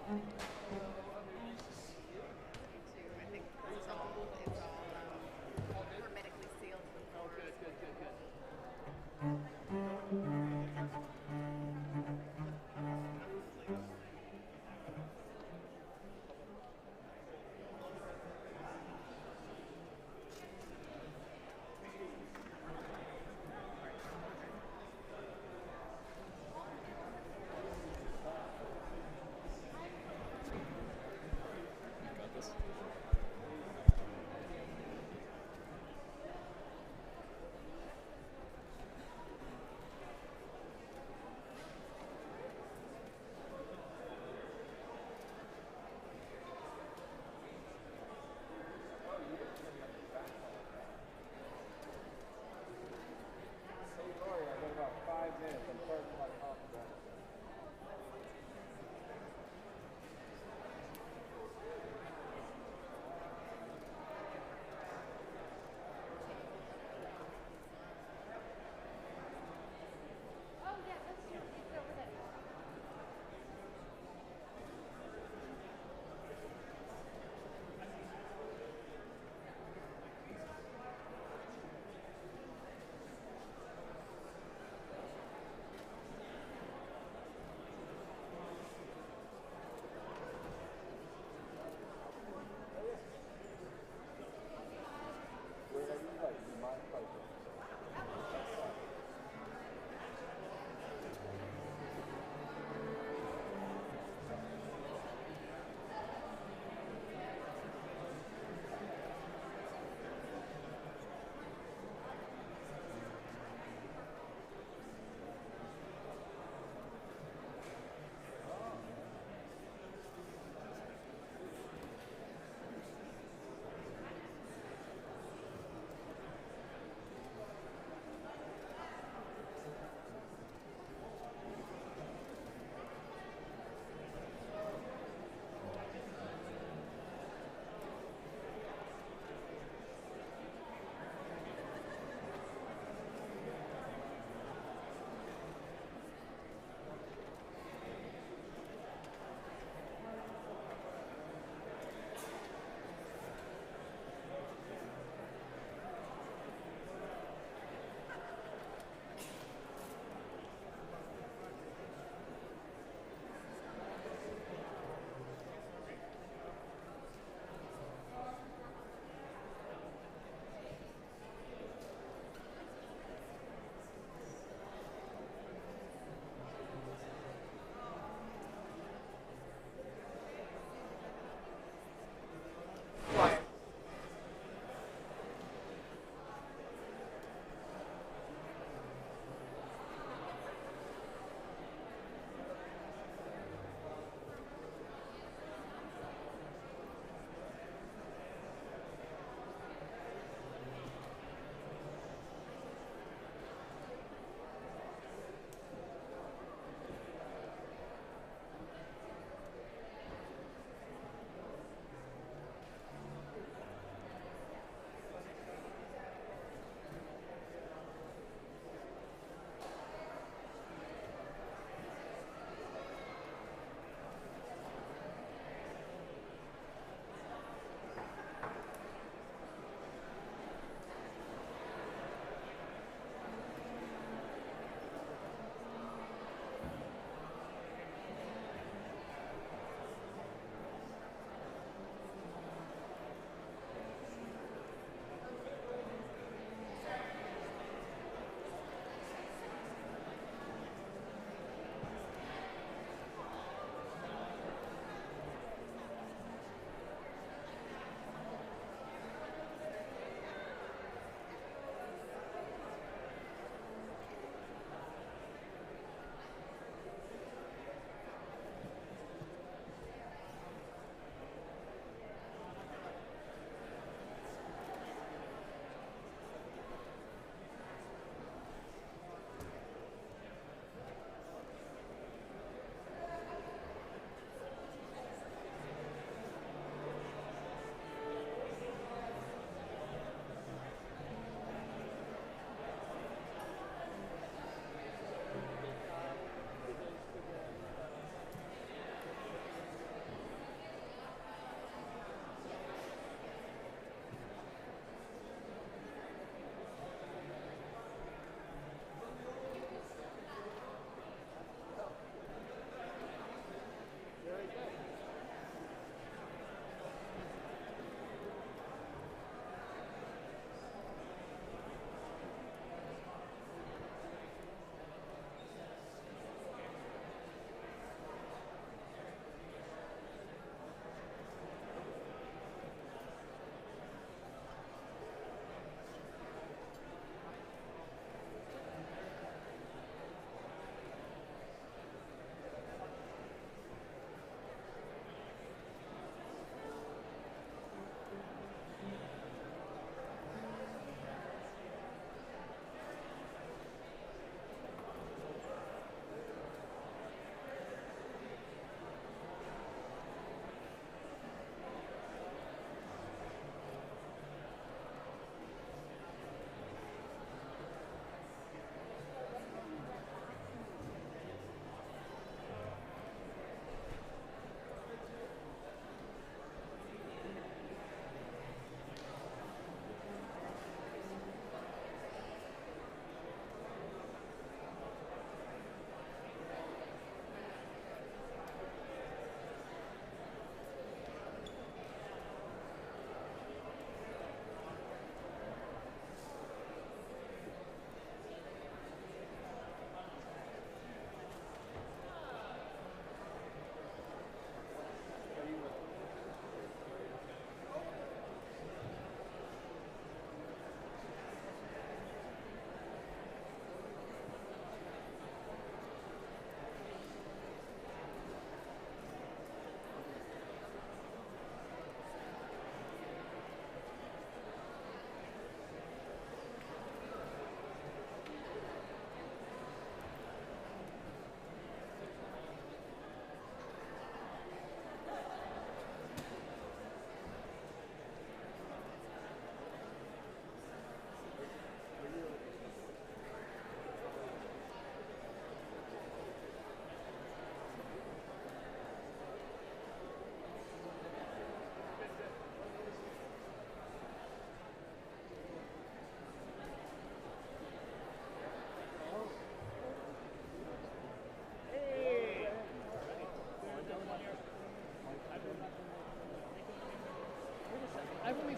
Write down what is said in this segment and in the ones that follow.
too. I think it's all hermetically sealed Oh, before. good, good, good, good.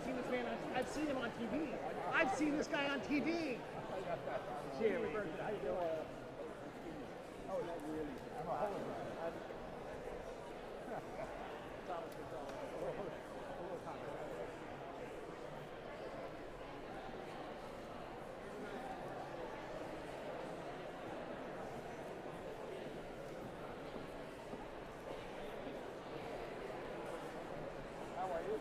seen this man. I've seen him on TV. I've seen this guy on TV. Yeah, reverse it. How you doing? Oh, not really. I'm a hologram. How are you?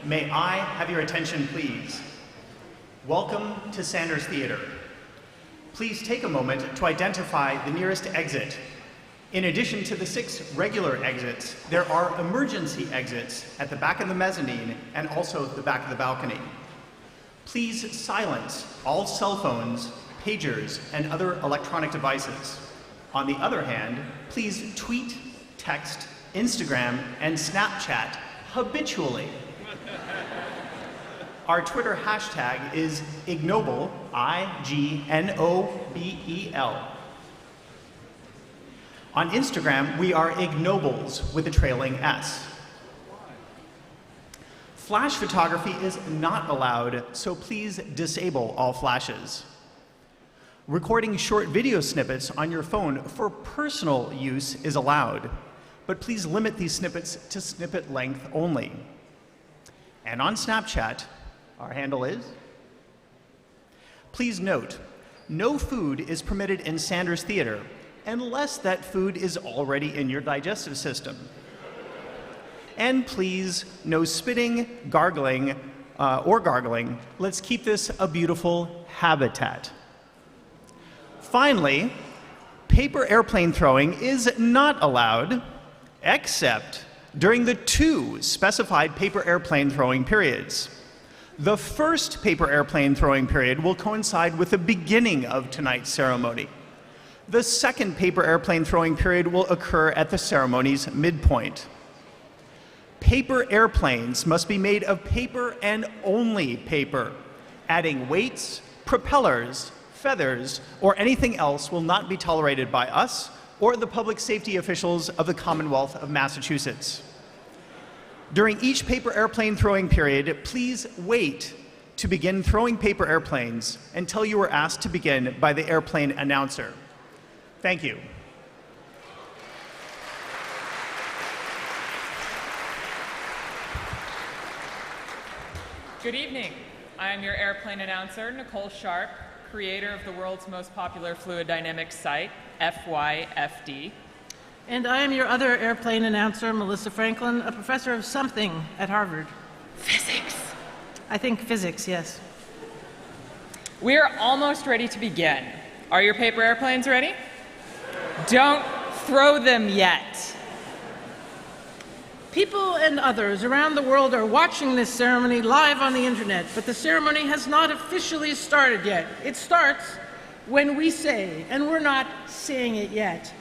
May I have your attention, please? Welcome to Sanders Theater. Please take a moment to identify the nearest exit. In addition to the 6 regular exits, there are emergency exits at the back of the mezzanine and also the back of the balcony. Please silence all cell phones, pagers, and other electronic devices. On the other hand, please tweet, text, Instagram, and Snapchat habitually. Our Twitter hashtag is Ig Nobel, I-G-N-O-B-E-L. On Instagram, we are Ig Nobels with a trailing S. Flash photography is not allowed, so please disable all flashes. Recording short video snippets on your phone for personal use is allowed, but please limit these snippets to snippet length only. And on Snapchat, our handle is. Please note, no food is permitted in Sanders Theater unless that food is already in your digestive system. And please, no spitting, gargling, or gargling. Let's keep this a beautiful habitat. Finally, paper airplane throwing is not allowed, except during the 2 specified paper airplane throwing periods. The first paper airplane throwing period will coincide with the beginning of tonight's ceremony. The second paper airplane throwing period will occur at the ceremony's midpoint. Paper airplanes must be made of paper and only paper. Adding weights, propellers, feathers, or anything else will not be tolerated by us or the public safety officials of the Commonwealth of Massachusetts. During each paper airplane throwing period, please wait to begin throwing paper airplanes until you are asked to begin by the airplane announcer. Thank you. Good evening. I am your airplane announcer, Nicole Sharp, creator of the world's most popular fluid dynamics site, FYFD. And I am your other airplane announcer, Melissa Franklin, a professor of something at Harvard. Physics. I think physics, yes. We're almost ready to begin. Are your paper airplanes ready? Don't throw them yet. People and others around the world are watching this ceremony live on the internet, but the ceremony has not officially started yet. It starts when we say, and we're not saying it yet.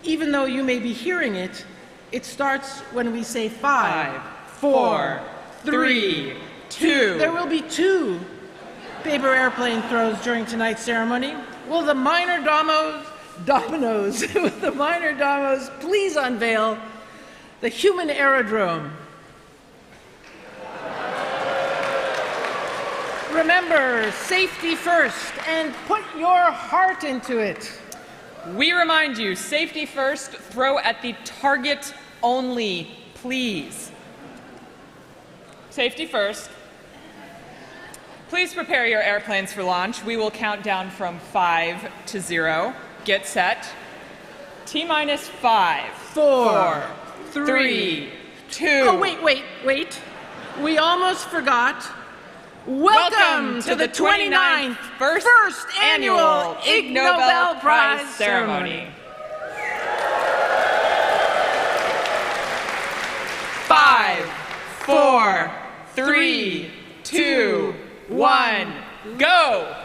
Even though you may be hearing it, it starts when we say 5, 4, 3, 2. There will be 2 paper airplane throws during tonight's ceremony. Will the minor dominoes please unveil the human aerodrome? Remember, safety first, and put your heart into it. We remind you, safety first, throw at the target only, please. Safety first. Please prepare your airplanes for launch. We will count down from 5 to 0. Get set. T-minus 5, 4, 3, 2. Oh, wait. We almost forgot. Welcome to the 29th first annual Ig Nobel Prize ceremony. 5, 4, 3, 2, 1, go!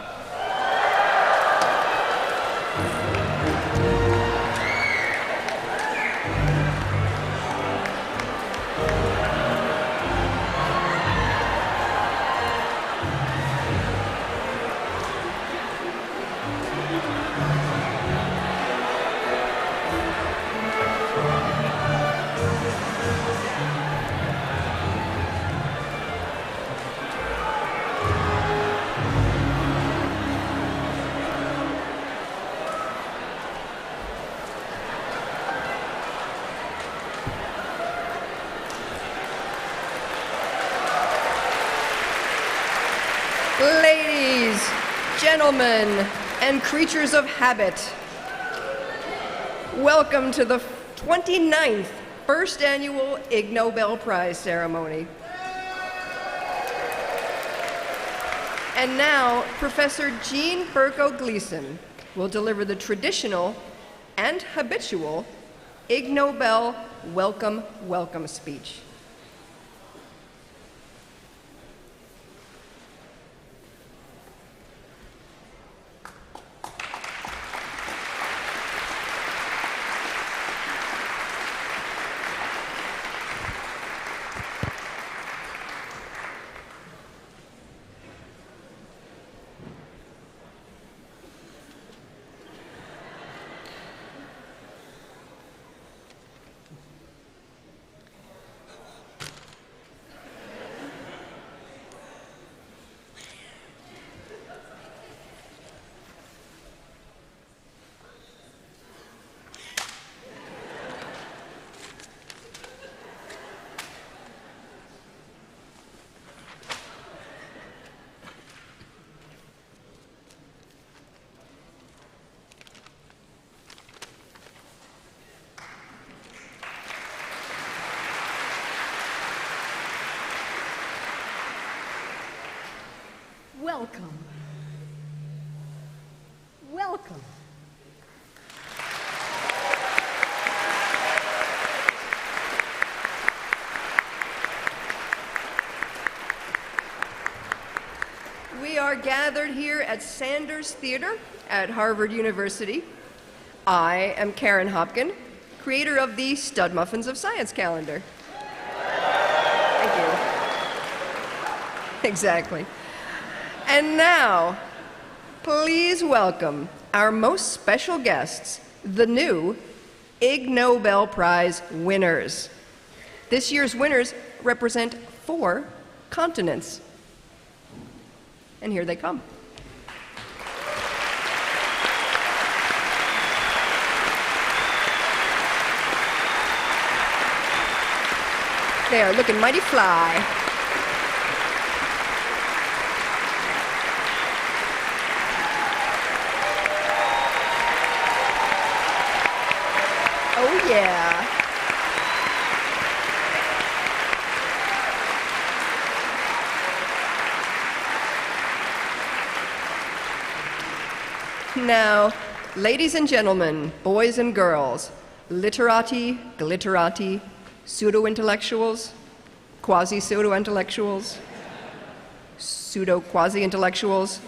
Ladies, gentlemen, and creatures of habit, welcome to the 29th first annual Ig Nobel Prize ceremony. And now, Professor Jean Berko-Gleason will deliver the traditional and habitual Ig Nobel welcome speech. Welcome. Welcome. We are gathered here at Sanders Theater at Harvard University. I am Karen Hopkin, creator of the Stud Muffins of Science calendar. Thank you. Exactly. And now, please welcome our most special guests, the new Ig Nobel Prize winners. This year's winners represent 4 continents. And here they come. They are looking mighty fly. Oh, yeah. Now, ladies and gentlemen, boys and girls, literati, glitterati, pseudo-intellectuals, quasi-pseudo-intellectuals, pseudo-quasi-intellectuals,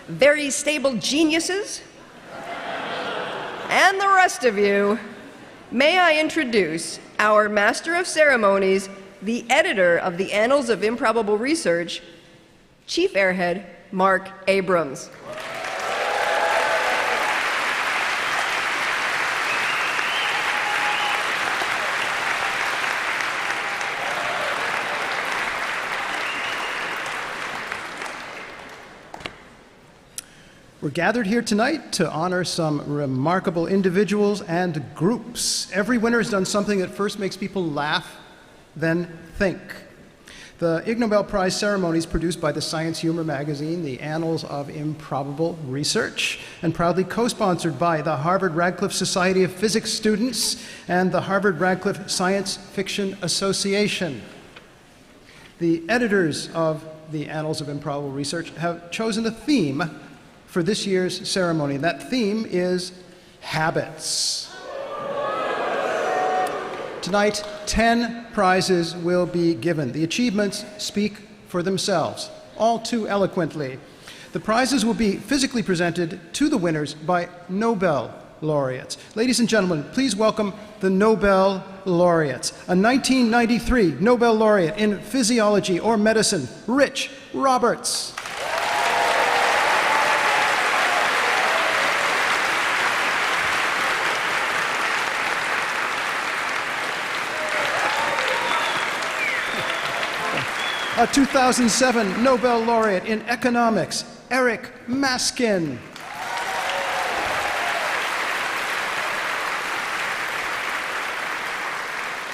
very stable geniuses, and the rest of you, may I introduce our Master of Ceremonies, the editor of the Annals of Improbable Research, Chief Airhead Mark Abrams. We're gathered here tonight to honor some remarkable individuals and groups. Every winner has done something that first makes people laugh, then think. The Ig Nobel Prize ceremony is produced by the science humor magazine, The Annals of Improbable Research, and proudly co-sponsored by the Harvard Radcliffe Society of Physics Students and the Harvard Radcliffe Science Fiction Association. The editors of The Annals of Improbable Research have chosen a theme for this year's ceremony. That theme is habits. Tonight, 10 prizes will be given. The achievements speak for themselves, all too eloquently. The prizes will be physically presented to the winners by Nobel Laureates. Ladies and gentlemen, please welcome the Nobel Laureates. A 1993 Nobel Laureate in Physiology or Medicine, Rich Roberts. A 2007 Nobel Laureate in Economics, Eric Maskin.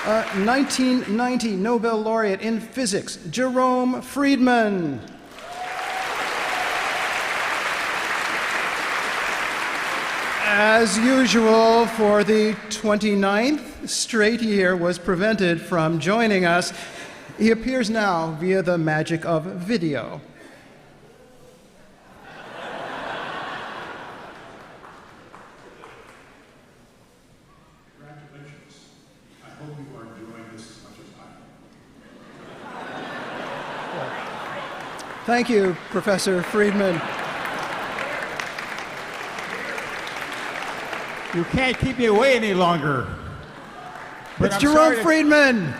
A 1990 Nobel Laureate in Physics, Jerome Friedman. As usual, for the 29th straight year was prevented from joining us. He appears now via the magic of video. Congratulations. I hope you are enjoying this as much as I am. Thank you, Professor Friedman. You can't keep me away any longer. But It's I'm Jerome sorry to- Friedman.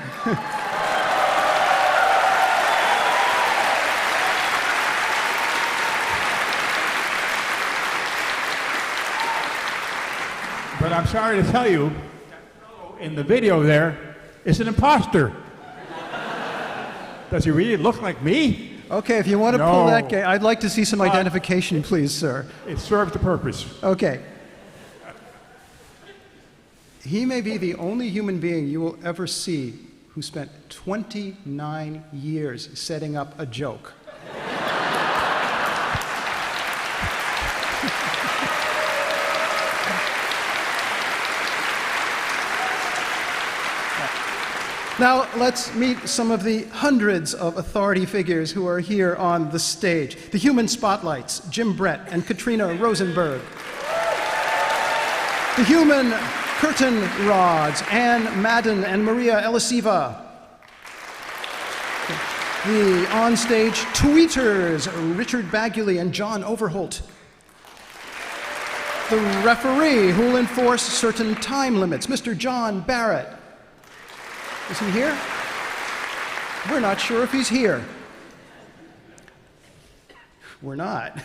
But I'm sorry to tell you, that fellow in the video there is an imposter. Does he really look like me? Okay, if you want to pull No. that guy, I'd like to see some identification, please, sir. It served the purpose. Okay. He may be the only human being you will ever see who spent 29 years setting up a joke. Now, let's meet some of the hundreds of authority figures who are here on the stage. The human spotlights, Jim Brett and Katrina Rosenberg. The human curtain rods, Anne Madden and Maria Elisiva. The onstage tweeters, Richard Baguley and John Overholt. The referee who will enforce certain time limits, Mr. John Barrett. Is he here? We're not sure if he's here. We're not.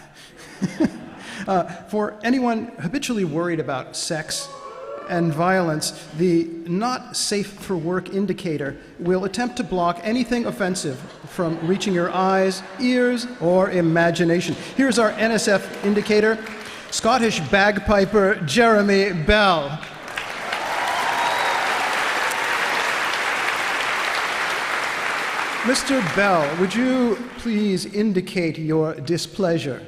For anyone habitually worried about sex and violence, the not safe for work indicator will attempt to block anything offensive from reaching your eyes, ears, or imagination. Here's our NSF indicator, Scottish bagpiper Jeremy Bell. Mr. Bell, would you please indicate your displeasure?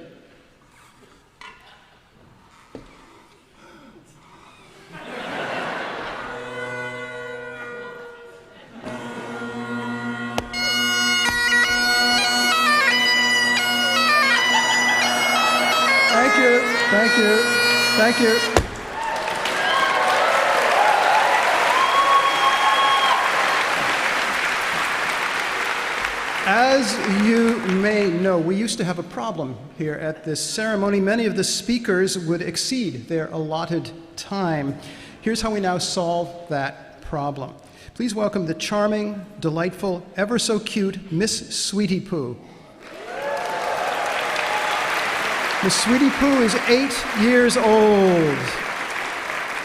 Thank you, thank you, thank you. As you may know, we used to have a problem here at this ceremony. Many of the speakers would exceed their allotted time. Here's how we now solve that problem. Please welcome the charming, delightful, ever so cute Miss Sweetie Poo. Miss Sweetie Poo is 8 years old.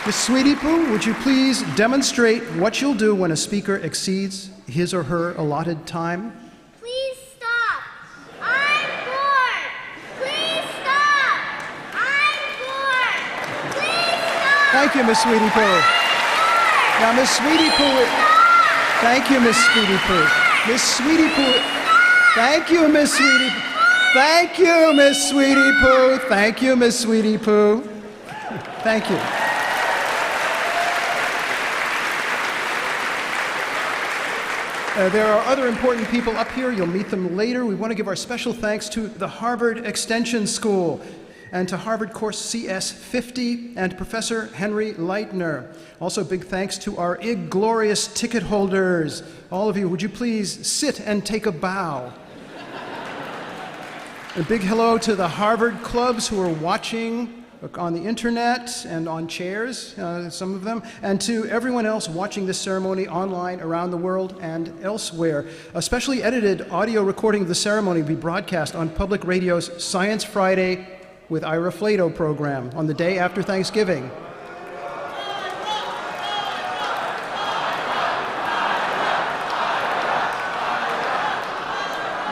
Miss Sweetie Poo, would you please demonstrate what you'll do when a speaker exceeds his or her allotted time? Please stop. I'm bored. Please stop. I'm bored. Please stop. Thank you, Miss Sweetie Poo. Now, Miss Sweetie Poo, thank you, Miss Sweetie Poo. Miss Sweetie Poo. Thank you, Miss Sweetie. Thank you, Miss Sweetie Poo. Thank you, Miss Sweetie Poo. Thank you. There are other important people up here. You'll meet them later. We want to give our special thanks to the Harvard Extension School and to Harvard Course CS50 and Professor Henry Leitner. Also, big thanks to our Ig Glorious ticket holders. All of you, would you please sit and take a bow? A big hello to the Harvard clubs who are watching on the internet and on chairs, some of them, and to everyone else watching this ceremony online around the world and elsewhere. A specially edited audio recording of the ceremony will be broadcast on Public Radio's Science Friday with Ira Flato program on the day after Thanksgiving.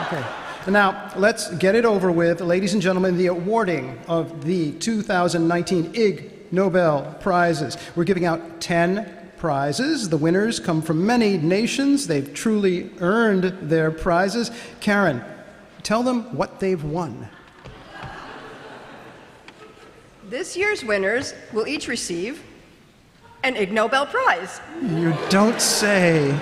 Okay. Now, let's get it over with. Ladies and gentlemen, the awarding of the 2019 Ig Nobel Prizes. We're giving out 10 prizes. The winners come from many nations. They've truly earned their prizes. Karen, tell them what they've won. This year's winners will each receive an Ig Nobel Prize. You don't say.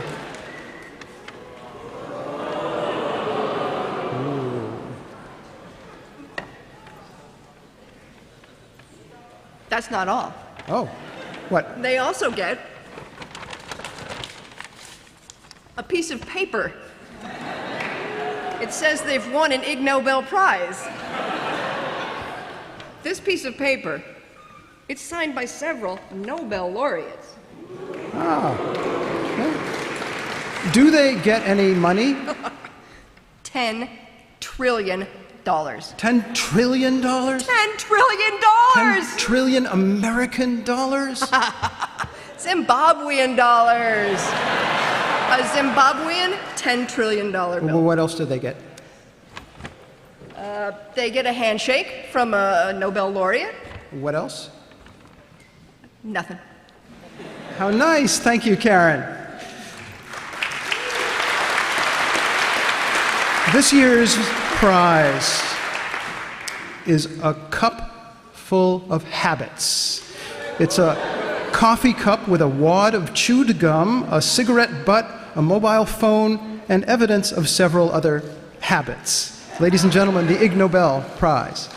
That's not all. Oh, what? They also get a piece of paper. It says they've won an Ig Nobel Prize. This piece of paper, it's signed by several Nobel laureates. Ah. Do they get any money? $10 trillion. $10 trillion? $10 trillion! 10 trillion American dollars? Zimbabwean dollars. A Zimbabwean $10 trillion bill. Well, what else do they get? They get a handshake from a Nobel laureate. What else? Nothing. How nice. Thank you, Karen. This year's prize is a cup full of habits. It's a coffee cup with a wad of chewed gum, a cigarette butt, a mobile phone, and evidence of several other habits. Ladies and gentlemen, the Ig Nobel Prize.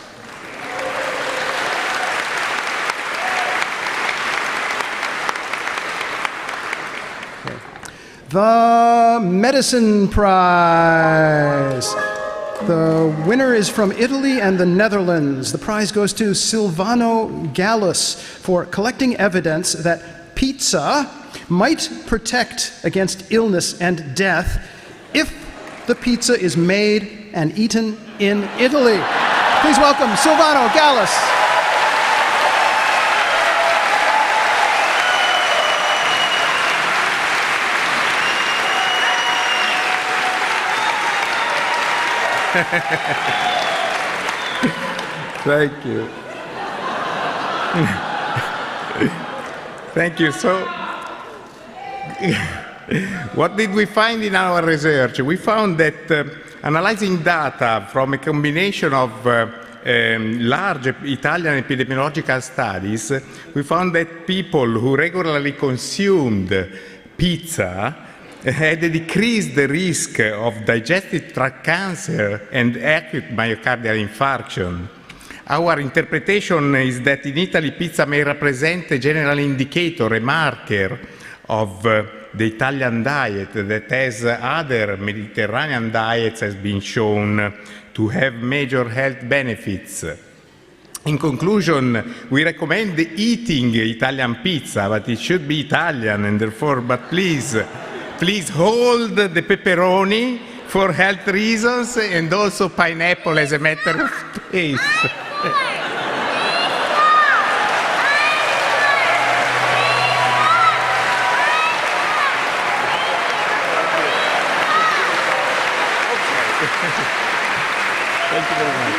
The Medicine Prize. The winner is from Italy and the Netherlands. The prize goes to Silvano Gallus for collecting evidence that pizza might protect against illness and death if the pizza is made and eaten in Italy. Please welcome Silvano Gallus. Thank you. Thank you. So, what did we find in our research? We found that analyzing data from a combination of large Italian epidemiological studies, we found that people who regularly consumed pizza had a decreased risk of digestive tract cancer and acute myocardial infarction. Our interpretation is that in Italy, pizza may represent a general indicator, a marker of the Italian diet that, as other Mediterranean diets, has been shown to have major health benefits. In conclusion, we recommend eating Italian pizza, but it should be Italian, and therefore, but please hold the pepperoni for health reasons and also pineapple as a matter of taste. Thank you very much.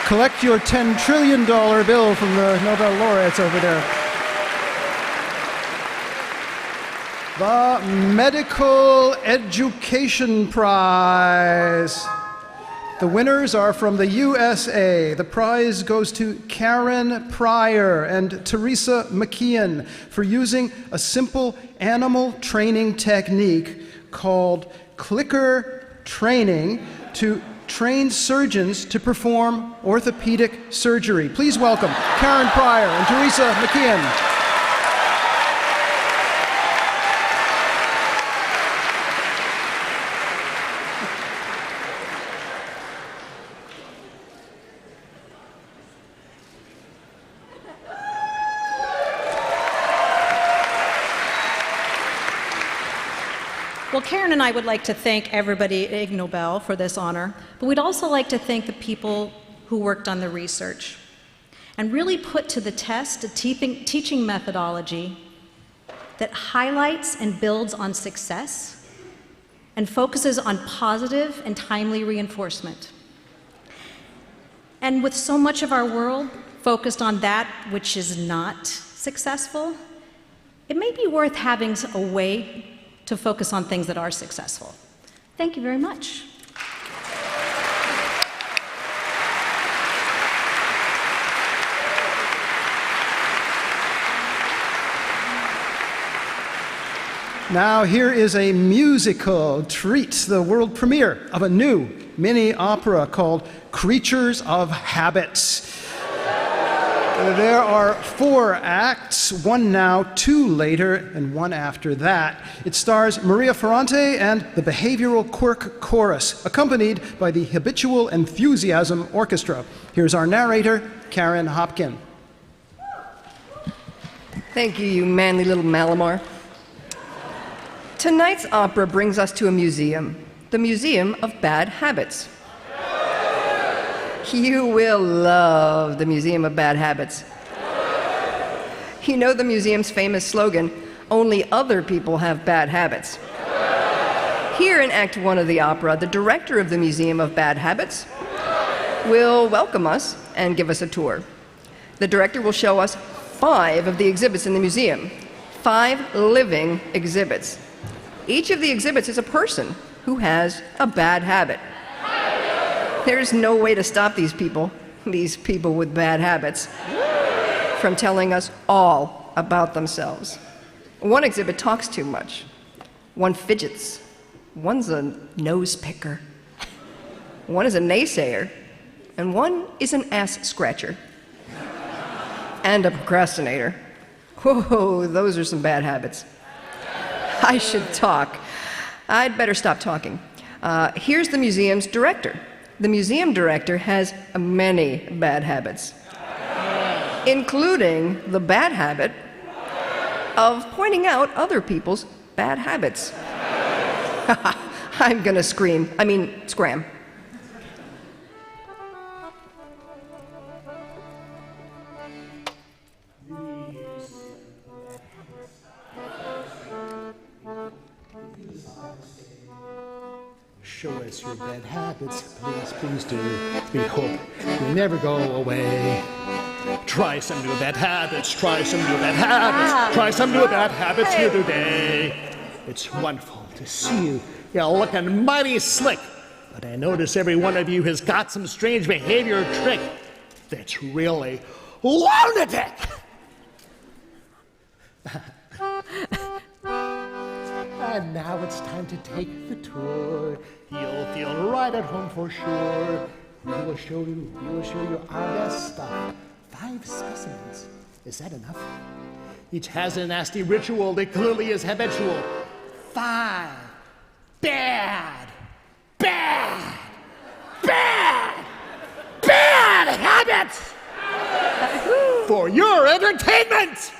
Collect your $10 trillion bill from the Nobel laureates over there. The Medical Education Prize. The winners are from the USA. The prize goes to Karen Pryor and Teresa McKeon for using a simple animal training technique called clicker training to train surgeons to perform orthopedic surgery. Please welcome Karen Pryor and Teresa McKeon. Well, Karen and I would like to thank everybody at Ig Nobel for this honor, but we'd also like to thank the people who worked on the research and really put to the test a teaching methodology that highlights and builds on success and focuses on positive and timely reinforcement. And with so much of our world focused on that which is not successful, it may be worth having a way to focus on things that are successful. Thank you very much. Now here is a musical treat, the world premiere of a new mini opera called Creatures of Habits. There are 4 acts, 1 now, 2 later, and 1 after that. It stars Maria Ferrante and the Behavioral Quirk Chorus, accompanied by the Habitual Enthusiasm Orchestra. Here's our narrator, Karen Hopkin. Thank you, you manly little Malamar. Tonight's opera brings us to a museum, the Museum of Bad Habits. You will love the Museum of Bad Habits. You know the museum's famous slogan, "Only other people have bad habits." Here in Act 1 of the opera, the director of the Museum of Bad Habits will welcome us and give us a tour. The director will show us 5 of the exhibits in the museum, 5 living exhibits. Each of the exhibits is a person who has a bad habit. There's no way to stop these people with bad habits, from telling us all about themselves. One exhibit talks too much. One fidgets. One's a nose picker. One is a naysayer. And one is an ass scratcher. And a procrastinator. Whoa, those are some bad habits. I should talk. I'd better stop talking. Here's the museum's director. The museum director has many bad habits, including the bad habit of pointing out other people's bad habits. I'm gonna scram. Show us your bad habits, please, please do. We hope you never go away. Try some new bad habits, try some new bad habits, try some new bad habits here today. It's wonderful to see you. You're looking mighty slick, but I notice every one of you has got some strange behavior or trick that's really lunatic. And now it's time to take the tour. You'll feel right at home for sure. We will show you our best stuff. 5 specimens. Is that enough? Each has a nasty ritual that clearly is habitual. 5 bad habits for your entertainment.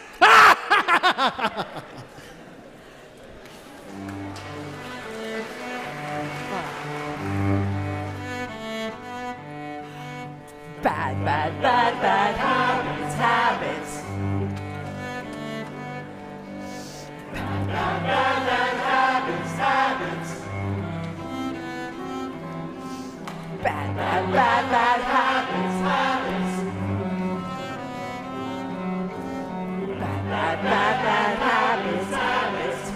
Bad habits. Bad habits. Bad habits. Bad habits.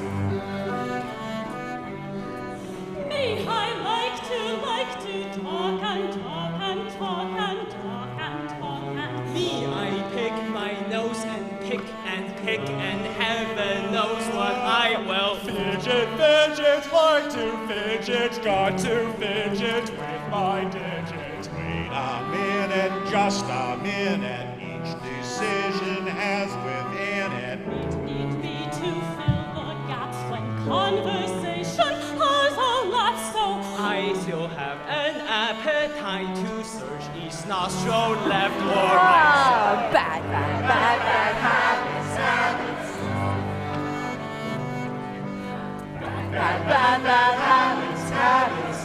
fidget, got to fidget with my digits. Wait a minute, just a minute. Each decision has within it. Need me to fill the gaps when conversation has a lapse. So I still have an appetite to search each nostril, left or right. Bad, bad, bad, bad habits, habits. Bad, bad, bad habits, habits.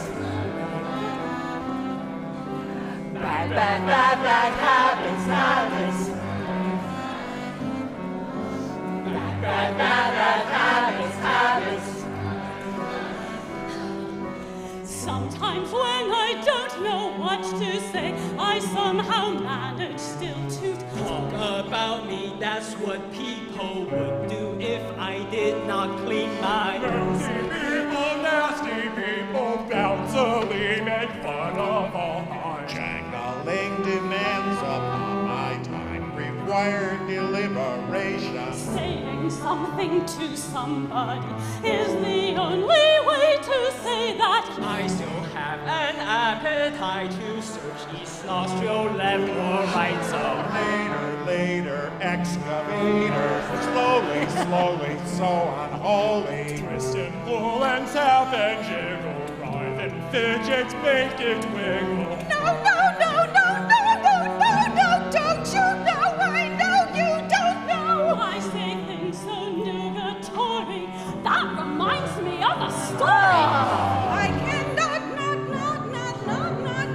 Bad, bad, bad, bad habits, habits. Bad, bad, bad habits, habits. Sometimes when I don't know what to say, I somehow manage still to talk about me. That's what people would do if I did not clean my nose. Nasty people bountifully make fun of all my jangling demands upon my time, required deliberation. Saying something to somebody is the only way to say that I still have an appetite to search each nostril, left or right. So later, excavators, slowly, so unholy. Twist and pull and tap and jiggle, writhe and fidget, make it wiggle. No, don't you know? I know you don't know. I say things so nugatory. That reminds me of a story. I cannot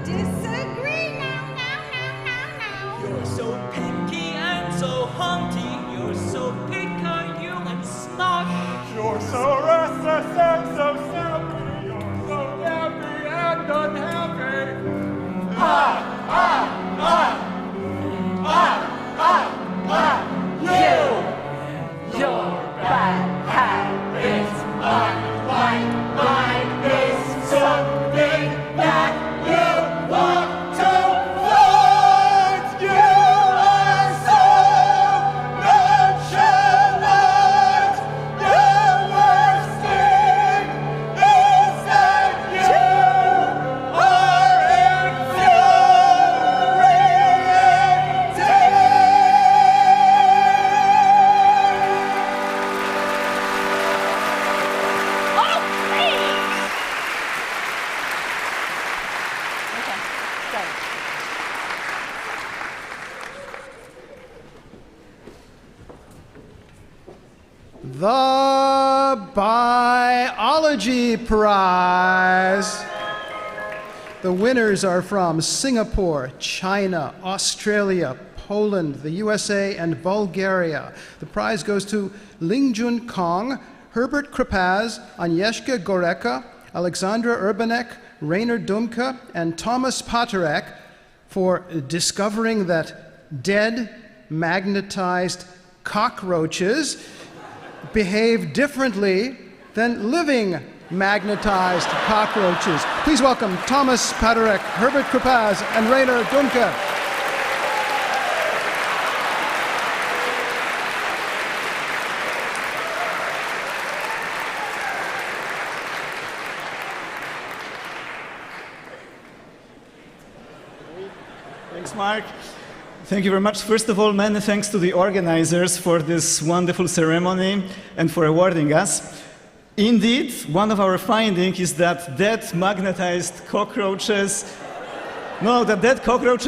disagree. Now. You're so picky and so hunty. You're so picayune and snotty. You're so restless and so snappy. You're so happy and unhappy. Your bad habits unlike mine is something that you want to flaunt. You are so nonchalant. Your worst thing is that you are The Biology Prize. The winners are from Singapore, China, Australia, Poland, the USA, and Bulgaria. The prize goes to Lingjun Kong, Herbert Kripaz, Agnieszka Goreka, Alexandra Urbanek, Rainer Dumke, and Thomas Paterek for discovering that dead, magnetized cockroaches behave differently than living magnetized cockroaches. Please welcome Thomas Paterek, Herbert Kripaz, and Rainer Dumke. Thanks, Mark. Thank you very much. First of all, many thanks to the organizers for this wonderful ceremony and for awarding us. Indeed, one of our findings is that dead magnetized cockroaches,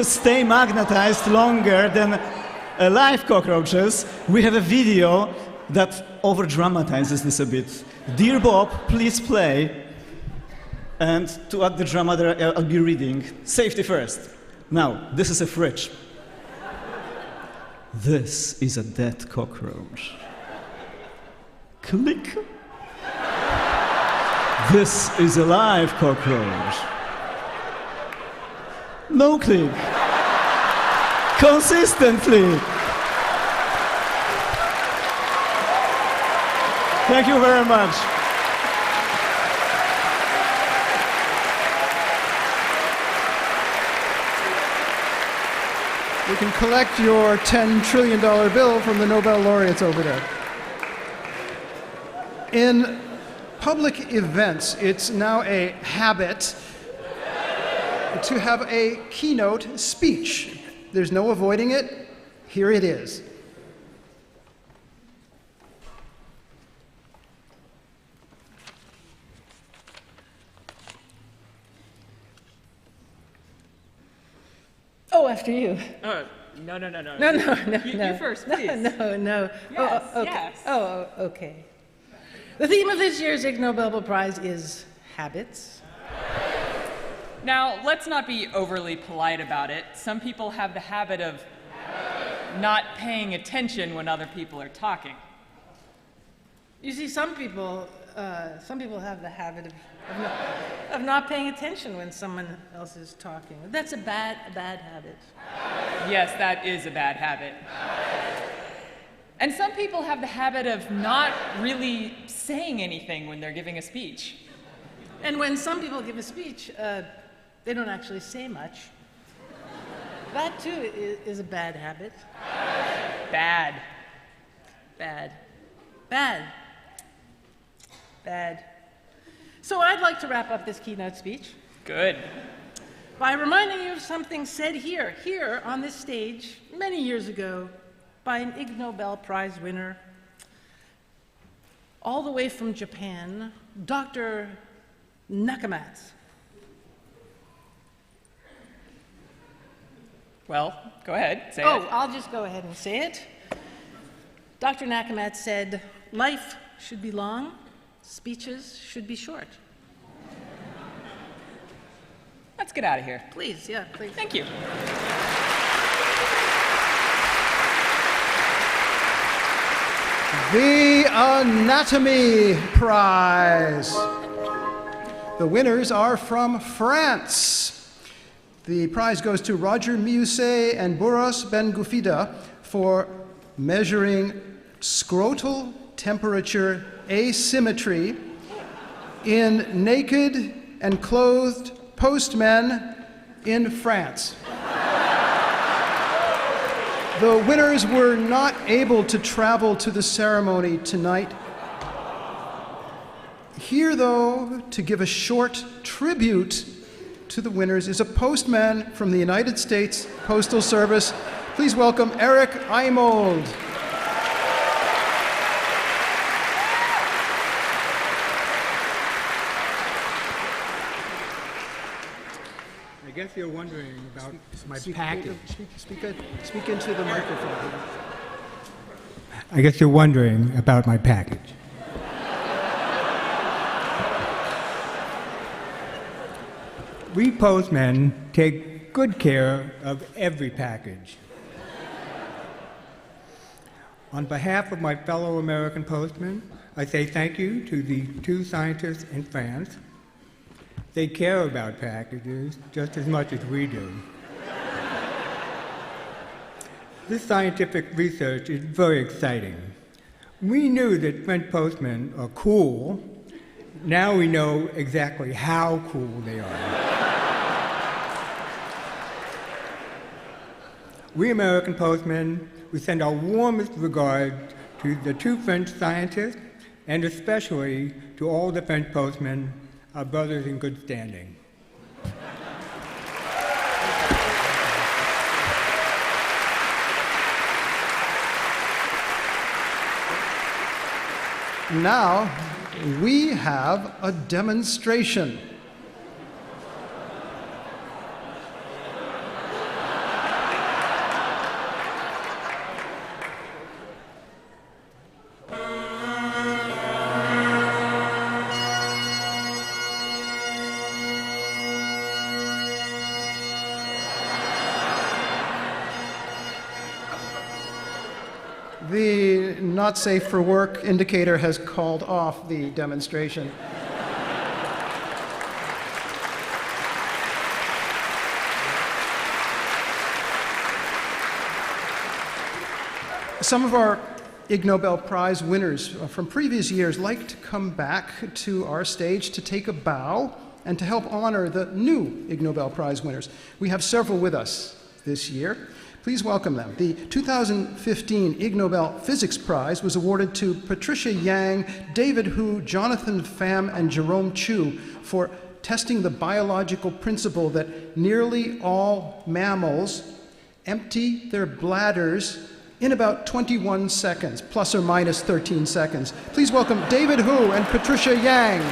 stay magnetized longer than alive cockroaches. We have a video that over-dramatizes this a bit. Dear Bob, please play. And to add the drama there, I'll be reading. Safety first. Now, this is a fridge. This is a dead cockroach. Click. This is a live cockroach. No click. Consistently. Thank you very much. You can collect your $10 trillion bill from the Nobel Laureates over there. In public events, it's now a habit to have a keynote speech. There's no avoiding it. Here it is. Oh, after you. No. No. You first, please. No. Yes, Oh, okay. yes. Oh, okay. The theme of this year's Ig Nobel Prize is habits. Now, let's not be overly polite about it. Some people have the habit of not paying attention when other people are talking. You see, some people have the habit of not paying attention when someone else is talking. That's a bad habit. Yes, that is a bad habit. And some people have the habit of not really saying anything when they're giving a speech. And when some people give a speech, they don't actually say much. That, too, is a bad habit. Bad. So I'd like to wrap up this keynote speech Good. by reminding you of something said here on this stage many years ago by an Ig Nobel Prize winner, all the way from Japan, Dr. Nakamatsu. Well, go ahead, say it. I'll just go ahead and say it. Dr. Nakamatsu said, "Life should be long, speeches should be short." Let's get out of here. Please, yeah, please. Thank you. The Anatomy Prize. The winners are from France. The prize goes to Roger Miusset and Boros Ben-Gufida for measuring scrotal temperature asymmetry in naked and clothed postmen in France. The winners were not able to travel to the ceremony tonight. Here, though, to give a short tribute to the winners is a postman from the United States Postal Service. Please welcome Eric Eimold. I guess you're wondering about my package. Speak into the microphone. I guess you're wondering about my package. We postmen take good care of every package. On behalf of my fellow American postmen, I say thank you to the two scientists in France. They care about packages just as much as we do. This scientific research is very exciting. We knew that French postmen are cool. Now we know exactly how cool they are. We American postmen, we send our warmest regards to the two French scientists and especially to all the French postmen, our brothers in good standing. Now, we have a demonstration. The not safe for work indicator has called off the demonstration. Some of our Ig Nobel Prize winners from previous years like to come back to our stage to take a bow and to help honor the new Ig Nobel Prize winners. We have several with us this year. Please welcome them. The 2015 Ig Nobel Physics Prize was awarded to Patricia Yang, David Hu, Jonathan Pham, and Jerome Chu for testing the biological principle that nearly all mammals empty their bladders in about 21 seconds, plus or minus 13 seconds. Please welcome David Hu and Patricia Yang.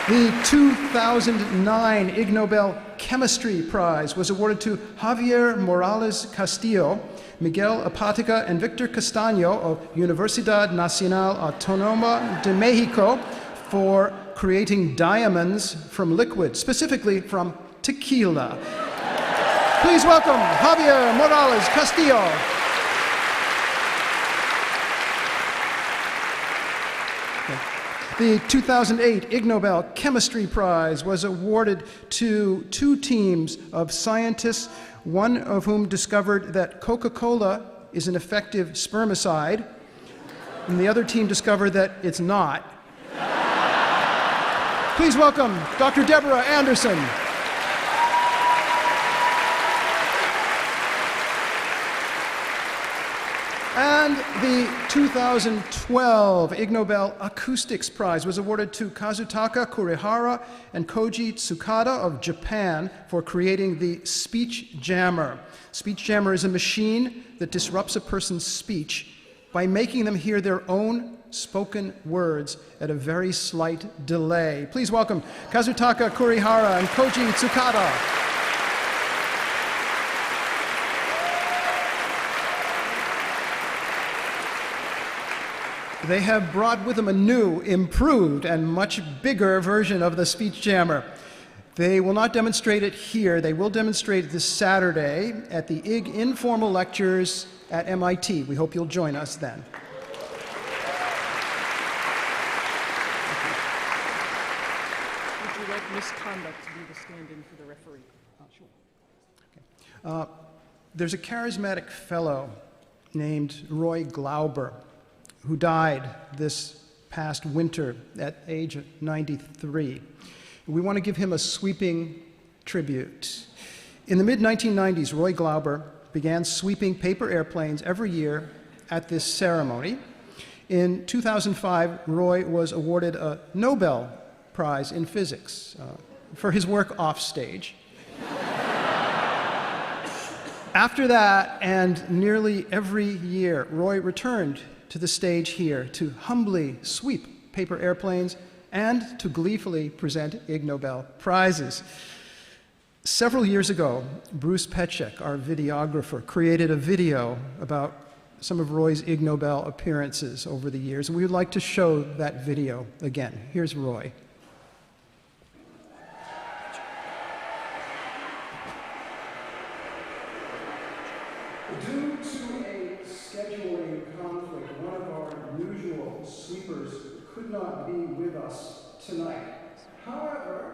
The 2009 Ig Nobel Chemistry Prize was awarded to Javier Morales Castillo, Miguel Apatica, and Victor Castaño of Universidad Nacional Autónoma de Mexico for creating diamonds from liquid, specifically from tequila. Please welcome Javier Morales Castillo. The 2008 Ig Nobel Chemistry Prize was awarded to two teams of scientists, one of whom discovered that Coca-Cola is an effective spermicide, and the other team discovered that it's not. Please welcome Dr. Deborah Anderson. And the 2012 Ig Nobel Acoustics Prize was awarded to Kazutaka Kurihara and Koji Tsukada of Japan for creating the speech jammer. Speech jammer is a machine that disrupts a person's speech by making them hear their own spoken words at a very slight delay. Please welcome Kazutaka Kurihara and Koji Tsukada. They have brought with them a new, improved, and much bigger version of the speech jammer. They will not demonstrate it here. They will demonstrate it this Saturday at the Ig Informal Lectures at MIT. We hope you'll join us then. Would you like misconduct to be the stand-in for the referee? Sure. There's a charismatic fellow named Roy Glauber who died this past winter at age 93. We want to give him a sweeping tribute. In the mid-1990s, Roy Glauber began sweeping paper airplanes every year at this ceremony. In 2005, Roy was awarded a Nobel Prize in Physics for his work offstage. After that, and nearly every year, Roy returned to the stage here to humbly sweep paper airplanes and to gleefully present Ig Nobel Prizes. Several years ago, Bruce Petchek, our videographer, created a video about some of Roy's Ig Nobel appearances over the years, and we would like to show that video again. Here's Roy. Due to a scheduling conflict, one of our usual sweepers could not be with us tonight. However,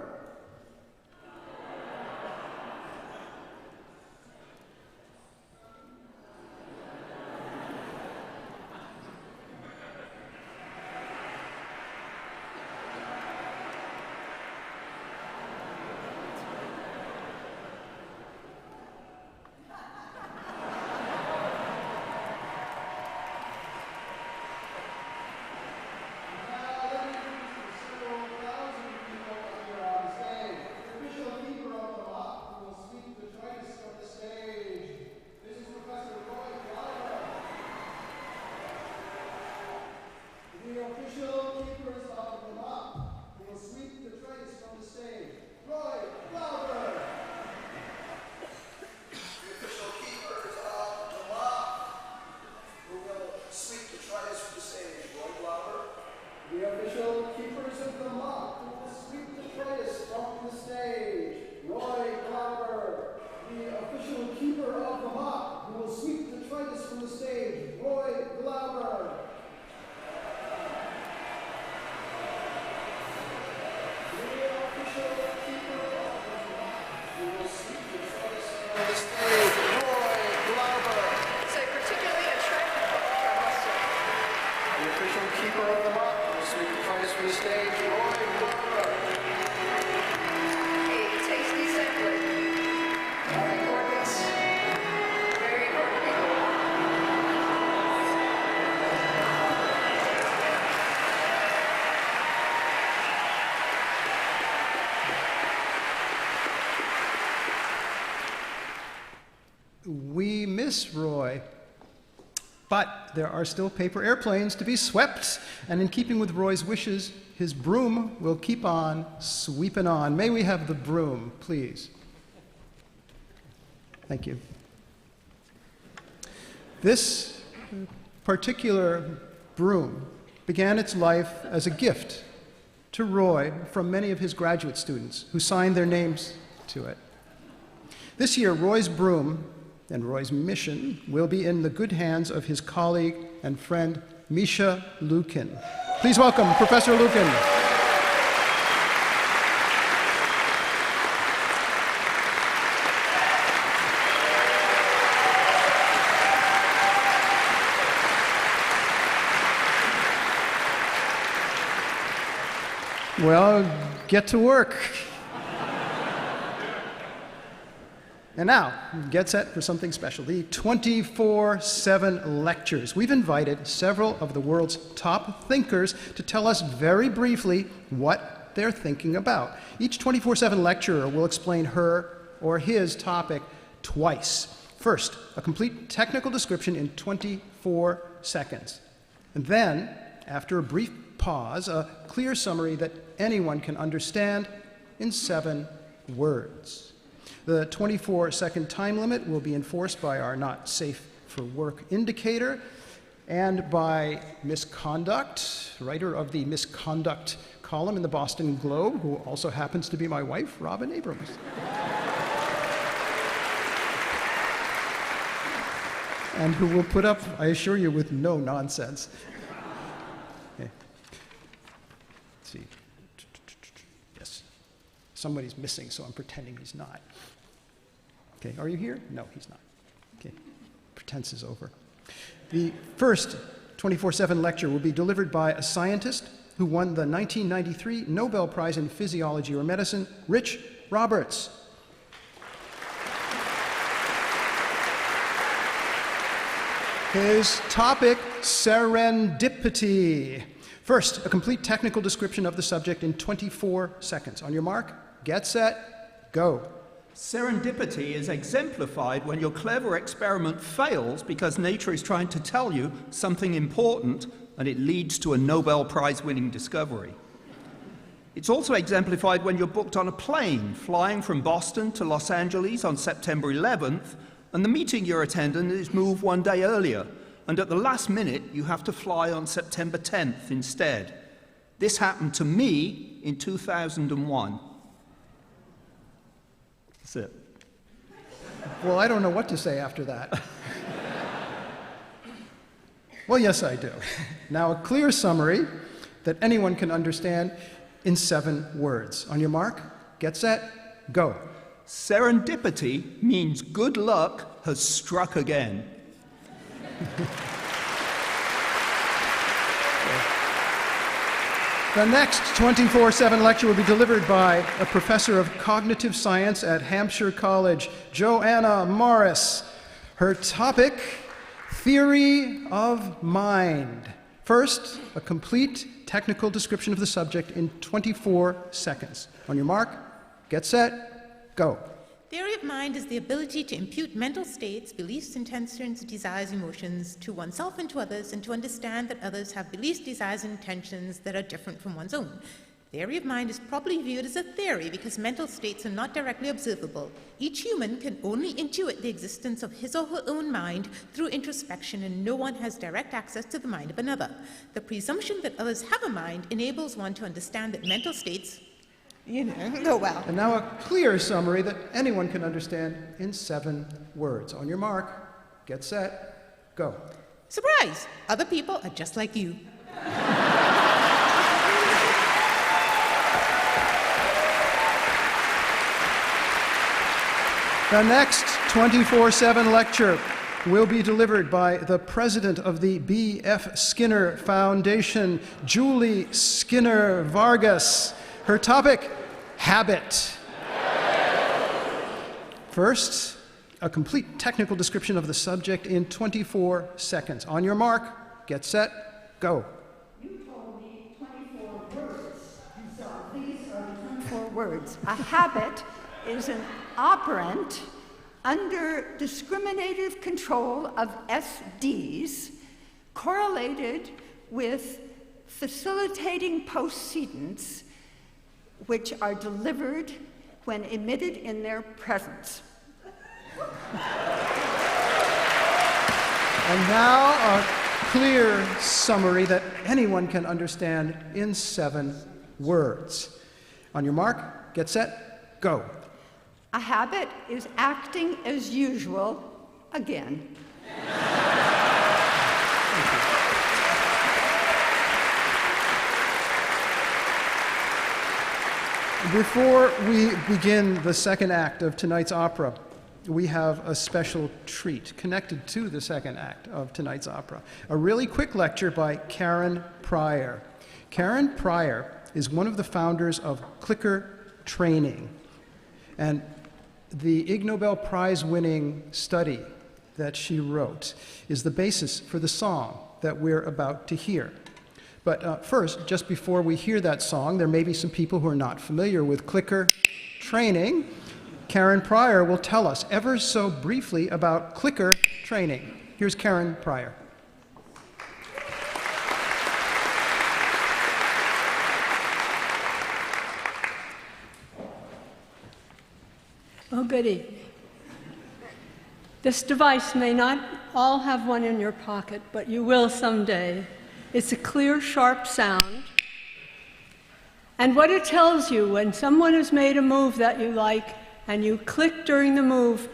keeper of the mop Sweep the front free stage, Roy Burr. A tasty sampler. All right, Corkins. Very important people. We miss Roy. But there are still paper airplanes to be swept, and in keeping with Roy's wishes, his broom will keep on sweeping on. May we have the broom, please? Thank you. This particular broom began its life as a gift to Roy from many of his graduate students who signed their names to it. This year, Roy's broom and Roy's mission will be in the good hands of his colleague and friend, Misha Lukin. Please welcome Professor Lukin. Well, get to work. And now, get set for something special, the 24/7 lectures. We've invited several of the world's top thinkers to tell us very briefly what they're thinking about. Each 24/7 lecturer will explain her or his topic twice. First, a complete technical description in 24 seconds. And then, after a brief pause, a clear summary that anyone can understand in 7 words. The 24-second time limit will be enforced by our not safe for work indicator and by Misconduct, writer of the Misconduct column in the Boston Globe, who also happens to be my wife, Robin Abrams. And who will put up, I assure you, with no nonsense. Okay. Let's see. Yes. Somebody's missing, so I'm pretending he's not. Okay, are you here? No, he's not. Okay, pretense is over. The first 24/7 lecture will be delivered by a scientist who won the 1993 Nobel Prize in Physiology or Medicine, Rich Roberts. His topic, serendipity. First, a complete technical description of the subject in 24 seconds. On your mark, get set, go. Serendipity is exemplified when your clever experiment fails because nature is trying to tell you something important and it leads to a Nobel Prize-winning discovery. It's also exemplified when you're booked on a plane flying from Boston to Los Angeles on September 11th and the meeting you're attending is moved one day earlier, and at the last minute you have to fly on September 10th instead. This happened to me in 2001. That's it. Well, I don't know what to say after that. Well, yes, I do. Now, a clear summary that anyone can understand in 7 words. On your mark, get set, go. Serendipity means good luck has struck again. The next 24/7 lecture will be delivered by a professor of cognitive science at Hampshire College, Joanna Morris. Her topic, theory of mind. First, a complete technical description of the subject in 24 seconds. On your mark, get set, go. Theory of mind is the ability to impute mental states, beliefs, intentions, desires, emotions to oneself and to others, and to understand that others have beliefs, desires, and intentions that are different from one's own. Theory of mind is probably viewed as a theory because mental states are not directly observable. Each human can only intuit the existence of his or her own mind through introspection, and no one has direct access to the mind of another. The presumption that others have a mind enables one to understand that mental states, go well. And now a clear summary that anyone can understand in 7 words. On your mark, get set, go. Surprise! Other people are just like you. The next 24/7 lecture will be delivered by the president of the B.F. Skinner Foundation, Julie Skinner Vargas. Her topic, habit. First, a complete technical description of the subject in 24 seconds. On your mark, get set, go. You told me 24 words, so these are the 24 words. A habit is an operant under discriminative control of SDs correlated with facilitating postcedents which are delivered when emitted in their presence. And now a clear summary that anyone can understand in 7 words. On your mark, get set, go. A habit is acting as usual again. Before we begin the second act of tonight's opera, we have a special treat connected to the second act of tonight's opera. A really quick lecture by Karen Pryor. Karen Pryor is one of the founders of clicker training. And the Ig Nobel Prize winning study that she wrote is the basis for the song that we're about to hear. But first, just before we hear that song, there may be some people who are not familiar with clicker training. Karen Pryor will tell us ever so briefly about clicker training. Here's Karen Pryor. Oh, goody. This device may not all have one in your pocket, but you will someday. It's a clear, sharp sound. And what it tells you when someone has made a move that you like and you click during the move,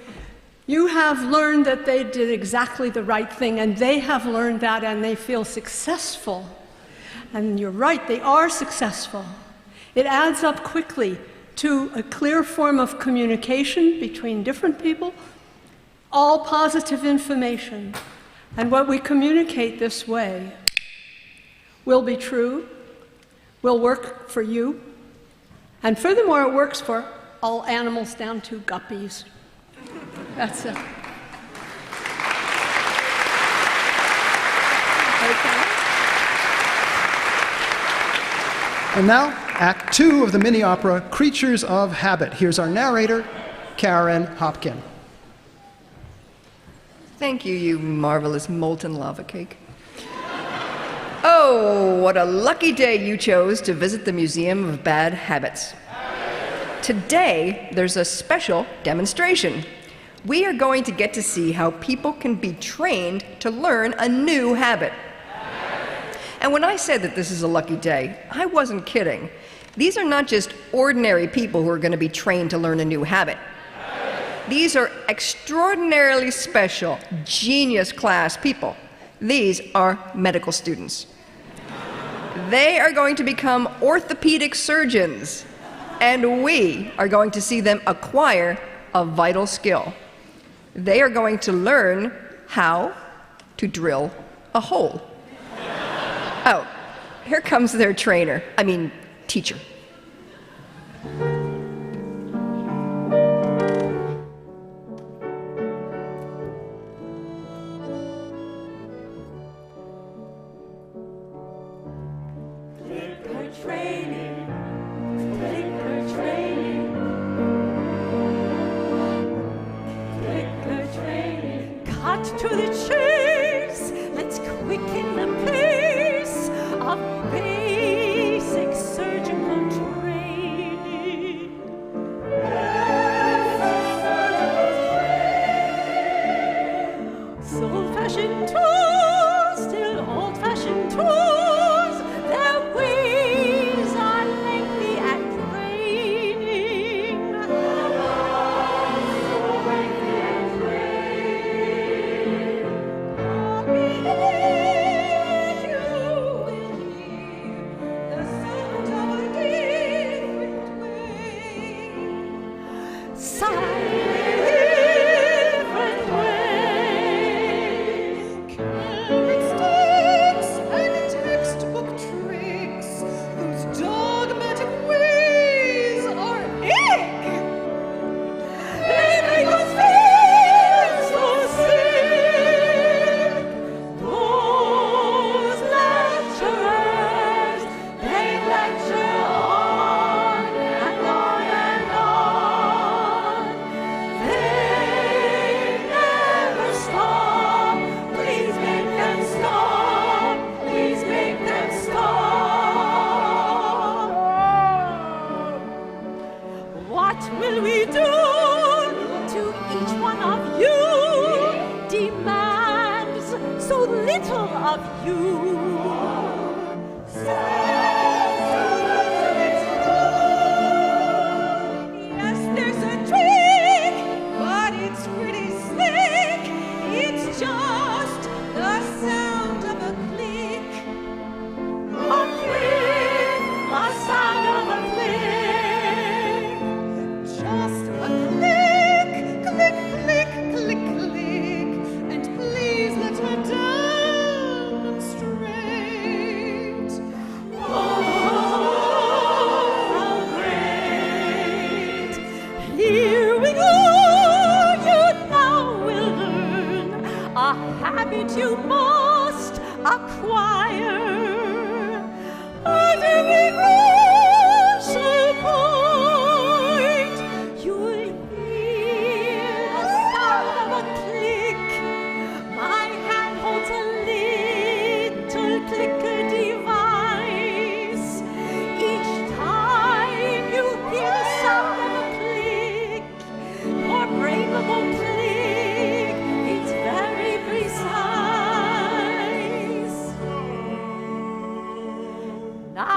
you have learned that they did exactly the right thing, and they have learned that, and they feel successful. And you're right, they are successful. It adds up quickly to a clear form of communication between different people, all positive information. And what we communicate this way will be true, will work for you, and furthermore, it works for all animals down to guppies. That's it. And now, Act 2 of the mini-opera, Creatures of Habit. Here's our narrator, Karen Hopkin. Thank you, you marvelous molten lava cake. Oh, what a lucky day you chose to visit the Museum of Bad Habits. Today, there's a special demonstration. We are going to get to see how people can be trained to learn a new habit. And when I said that this is a lucky day, I wasn't kidding. These are not just ordinary people who are going to be trained to learn a new habit. These are extraordinarily special, genius class people. These are medical students. They are going to become orthopedic surgeons, and we are going to see them acquire a vital skill. They are going to learn how to drill a hole. Oh, here comes their teacher. To the chase, let's quicken the pace of basic surgical training. So old-fashioned tools, still old-fashioned tools, their ways are lengthy and draining. You will hear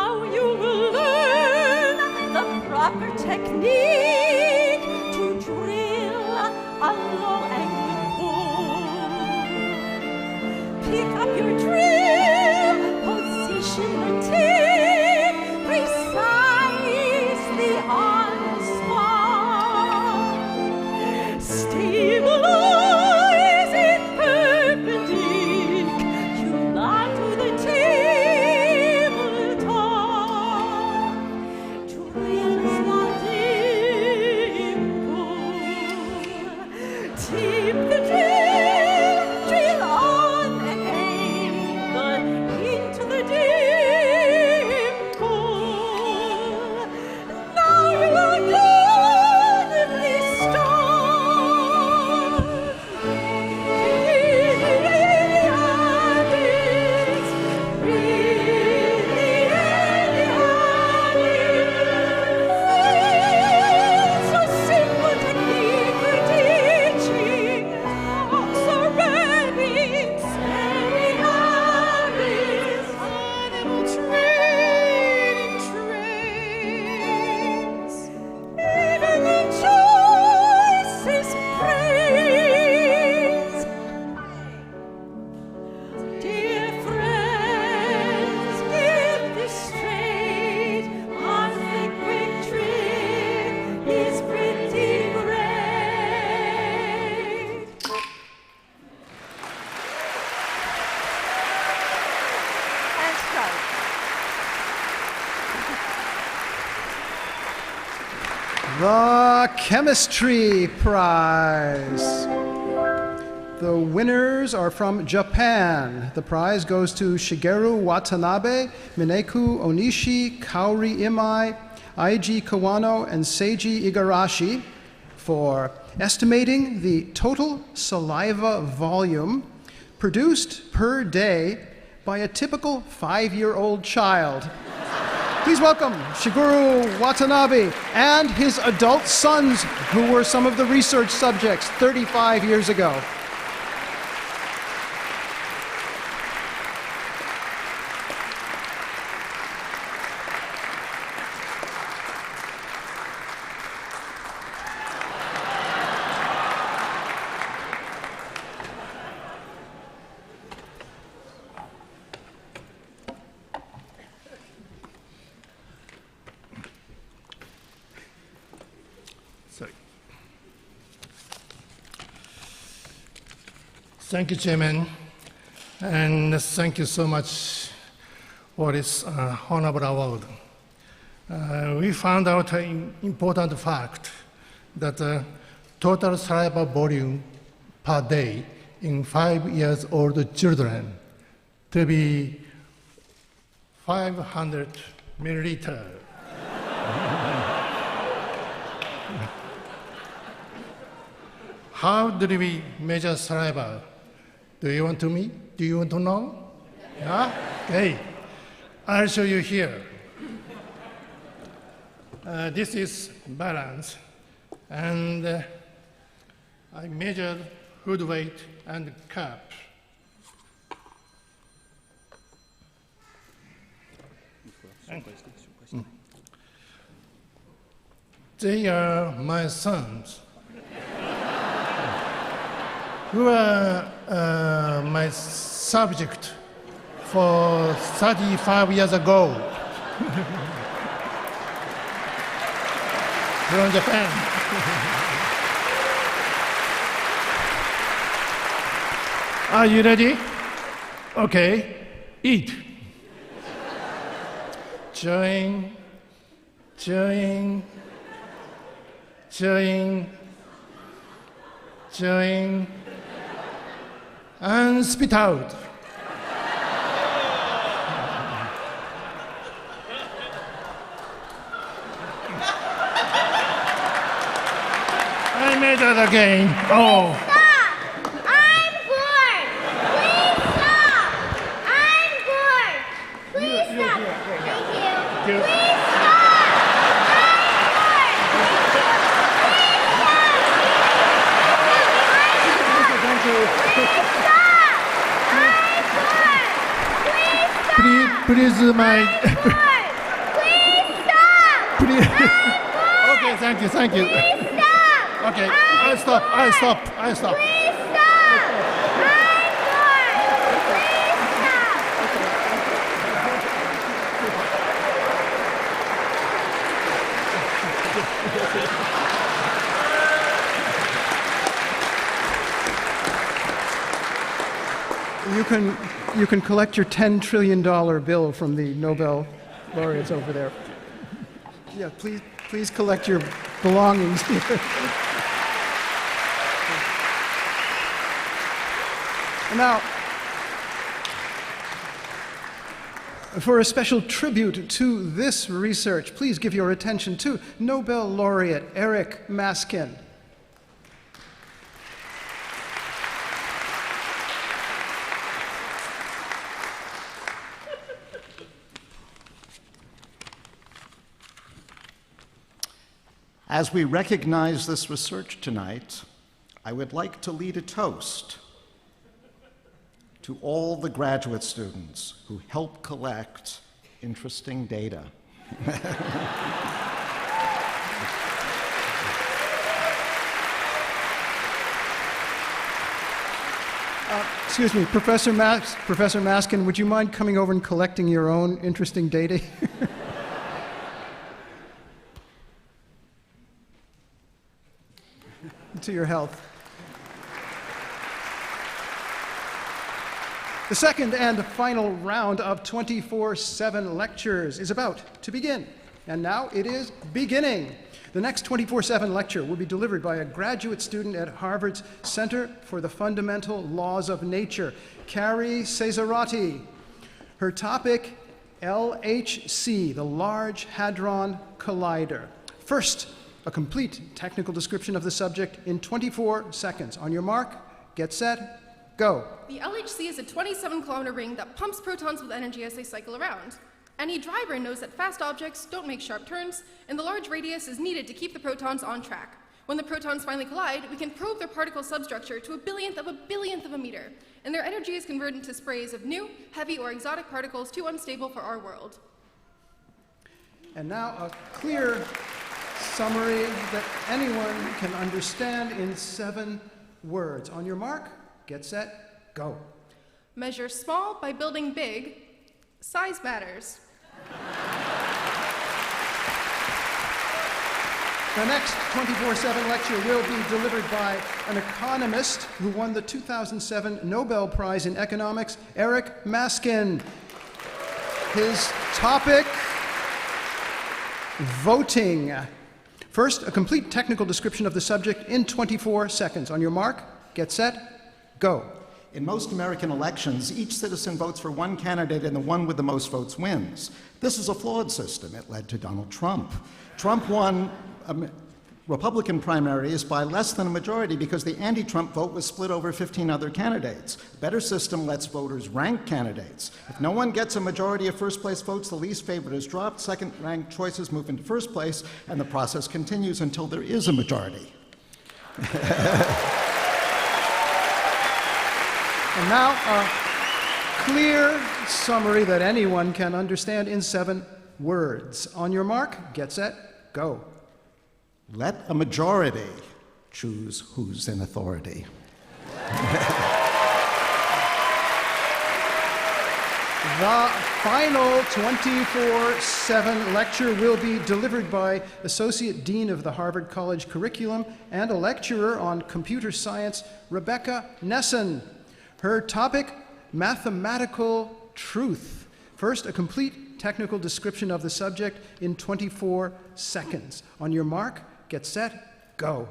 Now you will learn the proper technique to drill a low-angle hole. Pick up your drill, position the tip precisely on the spot. Stabilize it perpendicular to the tabletop. Drill the dimple. Tip the drill on an angle into the dimple. Now you are done with this start. So simple technique for teaching ceramics, animal training trains. Even the choicest praise. Dear friends, get this straight. Our thick quick trick is pretty great. Thanks, Charlie. The Chemistry Prize. The winners are from Japan. The prize goes to Shigeru Watanabe, Mineku Onishi, Kaori Imai, Ig Kawano, and Seiji Igarashi for estimating the total saliva volume produced per day by a typical 5-year-old child. Please welcome Shigeru Watanabe and his adult sons, who were some of the research subjects 35 years ago. Thank you, Chairman, and thank you so much for this honorable award. We found out an important fact that total saliva volume per day in 5-year-old children to be 500 milliliter. How do we measure saliva? Do you want to know? Yeah? Okay. I'll show you here. This is balance, and I measured hood weight and cap. They are my sons, who are my subject for 35 years ago from Japan. Are you ready? Okay, eat. Chewing, chewing, chewing, chewing, and spit out. I made it again. Oh. Stop! I'm bored! Please stop! I'm bored! Please stop! Thank you. Please stop! Thank you. Please, my. Okay, thank you, thank you. Please stop! Okay, I stop. Please stop! I'm bored! You can collect your $10 trillion bill from the Nobel Laureates over there. Yeah, please collect your belongings here. And now, for a special tribute to this research, please give your attention to Nobel laureate Eric Maskin. As we recognize this research tonight, I would like to lead a toast to all the graduate students who help collect interesting data. Excuse me, Professor Maskin, would you mind coming over and collecting your own interesting data? To your health. The second and final round of 24/7 lectures is about to begin. And now it is beginning. The next 24/7 lecture will be delivered by a graduate student at Harvard's Center for the Fundamental Laws of Nature, Carrie Cesarati. Her topic, LHC, the Large Hadron Collider. First, a complete technical description of the subject in 24 seconds. On your mark, get set, go. The LHC is a 27-kilometer ring that pumps protons with energy as they cycle around. Any dry brain knows that fast objects don't make sharp turns, and the large radius is needed to keep the protons on track. When the protons finally collide, we can probe their particle substructure to a billionth of a meter, and their energy is converted into sprays of new, heavy, or exotic particles too unstable for our world. And now a clear summary that anyone can understand in 7 words. On your mark, get set, go. Measure small by building big. Size matters. The next 24/7 lecture will be delivered by an economist who won the 2007 Nobel Prize in Economics, Eric Maskin. His topic, voting. First, a complete technical description of the subject in 24 seconds. On your mark, get set, go. In most American elections, each citizen votes for one candidate and the one with the most votes wins. This is a flawed system. It led to Donald Trump. Trump won Republican primaries by less than a majority because the anti-Trump vote was split over 15 other candidates. A better system lets voters rank candidates. If no one gets a majority of first-place votes, the least favored is dropped, second-ranked choices move into first place, and the process continues until there is a majority. And now, a clear summary that anyone can understand in 7 words. On your mark, get set, go. Let a majority choose who's in authority. The final 24/7 lecture will be delivered by Associate Dean of the Harvard College Curriculum and a lecturer on computer science, Rebecca Nesson. Her topic, mathematical truth. First, a complete technical description of the subject in 24 seconds. On your mark, get set, go.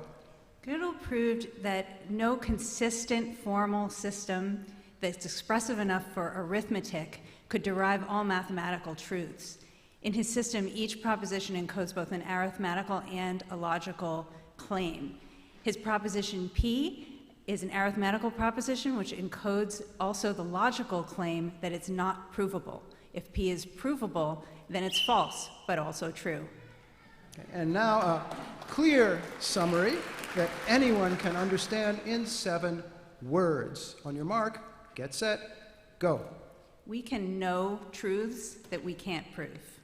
Gödel proved that no consistent formal system that's expressive enough for arithmetic could derive all mathematical truths. In his system, each proposition encodes both an arithmetical and a logical claim. His proposition P is an arithmetical proposition which encodes also the logical claim that it's not provable. If P is provable, then it's false, but also true. Okay, and now a clear summary that anyone can understand in 7 words. On your mark, get set, go. We can know truths that we can't prove.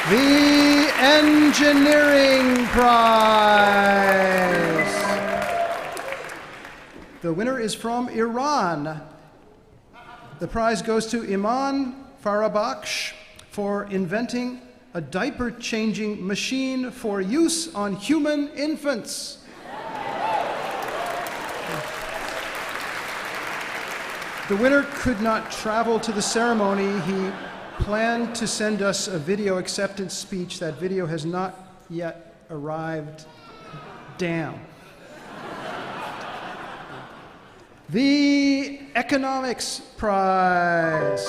The Engineering Prize. The winner is from Iran. The prize goes to Iman Farabakhsh for inventing a diaper-changing machine for use on human infants. The winner could not travel to the ceremony. He planned to send us a video acceptance speech. That video has not yet arrived. Damn. The Economics Prize.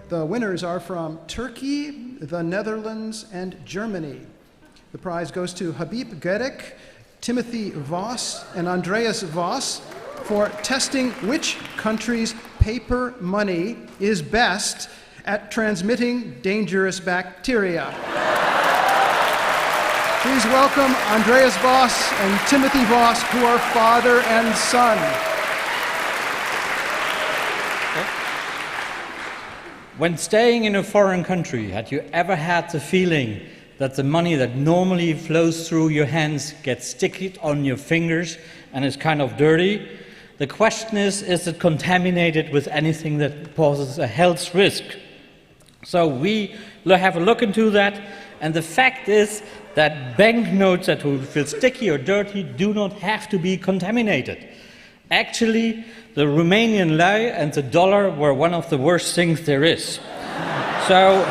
The winners are from Turkey, the Netherlands, and Germany. The prize goes to Habib Gerek, Timothy Voss, and Andreas Voss for testing which country's paper money is best at transmitting dangerous bacteria. Please welcome Andreas Voss and Timothy Voss, who are father and son. When staying in a foreign country, had you ever had the feeling that the money that normally flows through your hands gets sticky on your fingers and is kind of dirty? The question is it contaminated with anything that poses a health risk? So we have a look into that, and the fact is that banknotes that will feel sticky or dirty do not have to be contaminated. Actually, the Romanian lei and the dollar were one of the worst things there is. So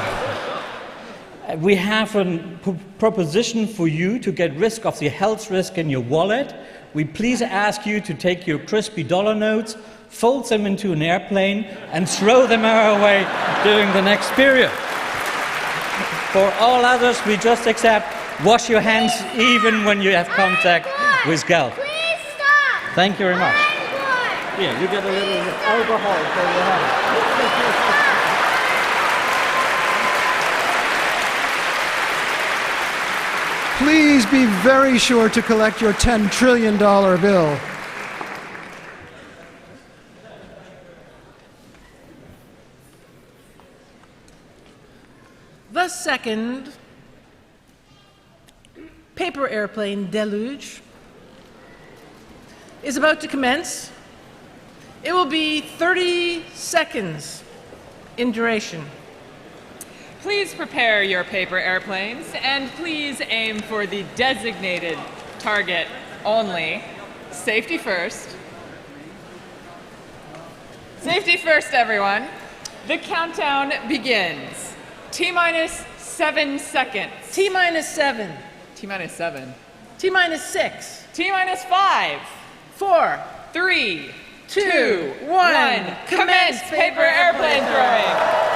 we have a proposition for you to get rid of the health risk in your wallet. We please ask you to take your crispy dollar notes, fold them into an airplane, and throw them away during the next period. For all others, we just accept wash your hands even when you have contact with gel. Please stop! Thank you very much. Here, you get a little alcohol for your hand. Please be very sure to collect your $10 trillion bill. The second paper airplane deluge is about to commence. It will be 30 seconds in duration. Please prepare your paper airplanes, and please aim for the designated target only. Safety first. Safety first, everyone. The countdown begins. T-minus 7 seconds. T-minus 7. T-minus 7. T-minus 6. T-minus 5. 4. 3. 2. 1. Commence paper airplane throwing.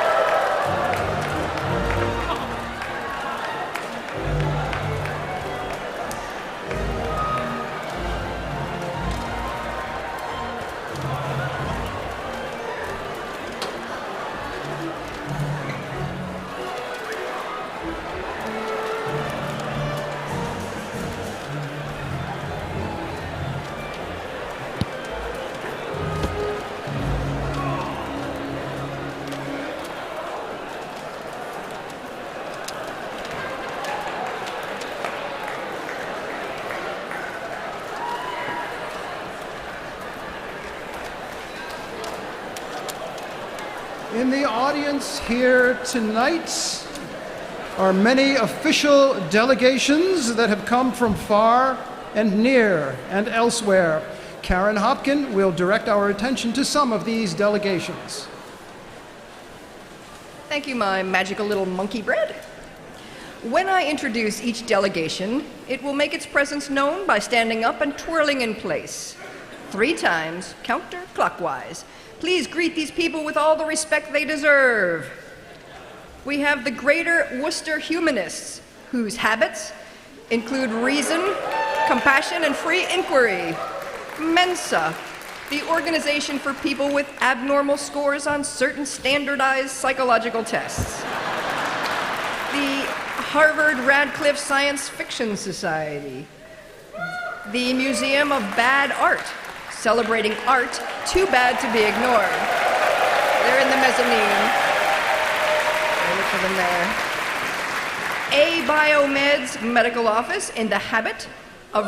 In the audience here tonight are many official delegations that have come from far and near and elsewhere. Karen Hopkin will direct our attention to some of these delegations. Thank you, my magical little monkey bread. When I introduce each delegation, it will make its presence known by standing up and twirling in place 3 times, counterclockwise. Please greet these people with all the respect they deserve. We have the Greater Worcester Humanists, whose habits include reason, compassion, and free inquiry. Mensa, the organization for people with abnormal scores on certain standardized psychological tests. The Harvard Radcliffe Science Fiction Society. The Museum of Bad Art, celebrating art too bad to be ignored. They're in the mezzanine. I look for them there. A Biomed's medical office in the habit of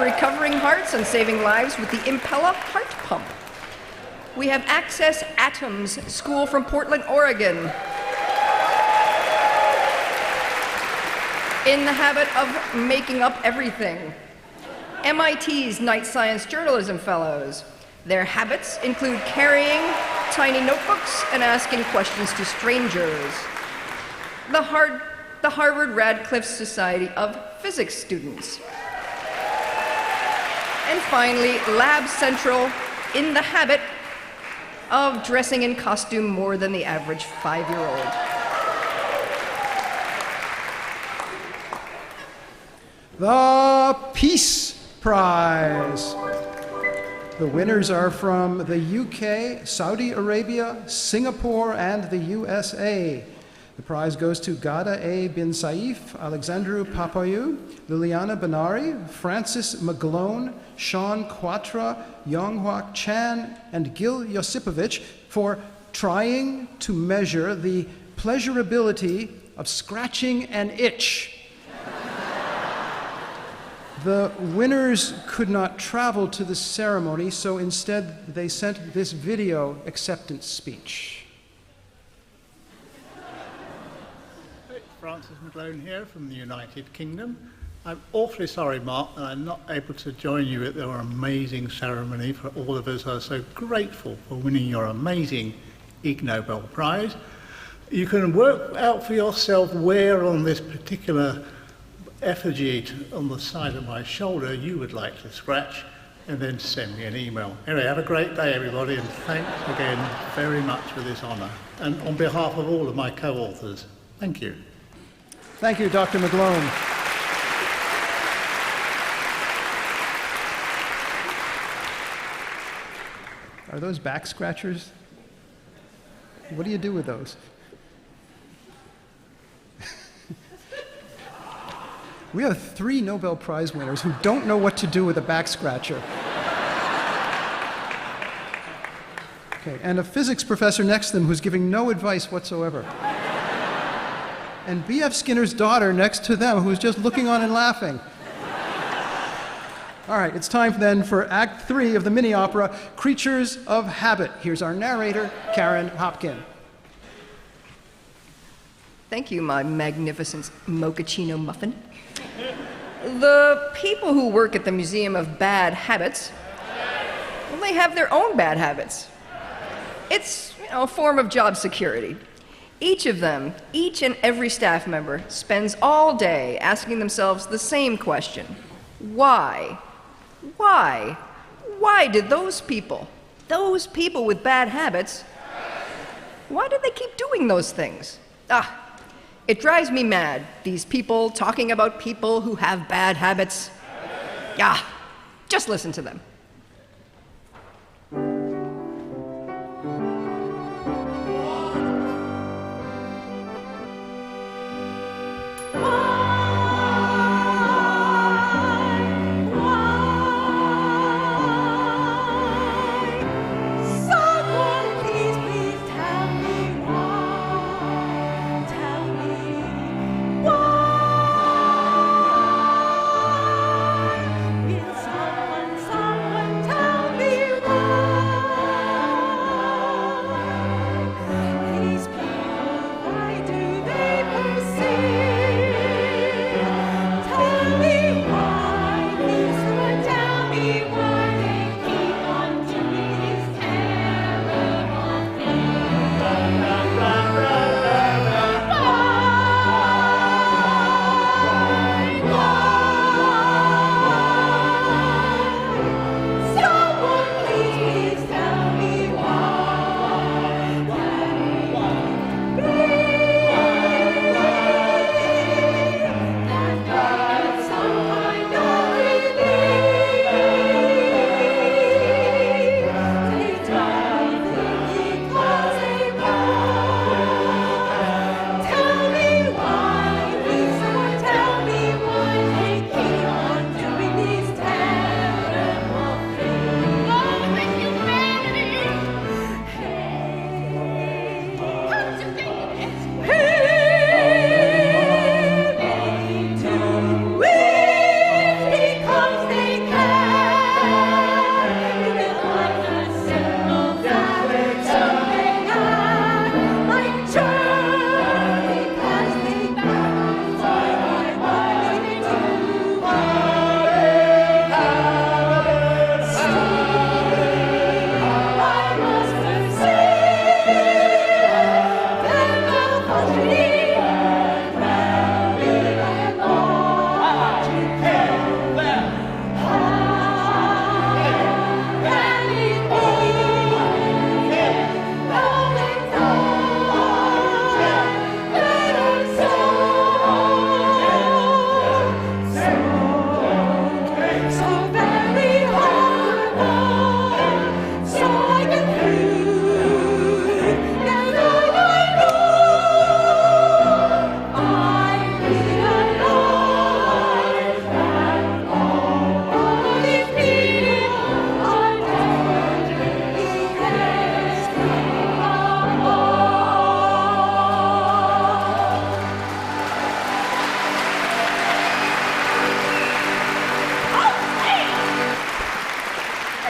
recovering hearts and saving lives with the Impella heart pump. We have Access Atoms School from Portland, Oregon, in the habit of making up everything. MIT's Knight Science Journalism Fellows. Their habits include carrying tiny notebooks and asking questions to strangers. The Harvard Radcliffe Society of Physics students. And finally, Lab Central, in the habit of dressing in costume more than the average 5-year-old. The Peace Prize. The winners are from the UK, Saudi Arabia, Singapore, and the USA. The prize goes to Ghada A. bin Saif, Alexandru Papayu, Liliana Benari, Francis McGlone, Sean Quatra, Yonghua Chan, and Gil Josipovic for trying to measure the pleasurability of scratching an itch. The winners could not travel to the ceremony, so instead they sent this video acceptance speech. Francis McGlone here from the United Kingdom. I'm awfully sorry, Mark, that I'm not able to join you at your amazing ceremony. For all of us are so grateful for winning your amazing Ig Nobel Prize. You can work out for yourself where on this particular effigy on the side of my shoulder you would like to scratch, and then send me an email. Anyway, have a great day, everybody, and thanks again very much for this honour. And on behalf of all of my co-authors, thank you. Thank you, Dr. McGlone. Are those back scratchers? What do you do with those? We have 3 Nobel Prize winners who don't know what to do with a back scratcher. Okay, and a physics professor next to them who's giving no advice whatsoever. And B.F. Skinner's daughter next to them who's just looking on and laughing. All right, it's time then for Act 3 of the mini-opera, Creatures of Habit. Here's our narrator, Karen Hopkin. Thank you, my magnificent mochaccino muffin. The people who work at the Museum of Bad Habits, well, they have their own bad habits. It's, a form of job security. Each of them, each and every staff member, spends all day asking themselves the same question. Why? Why? Why did those people with bad habits, why did they keep doing those things? It drives me mad, these people talking about people who have bad habits. Just listen to them. Someone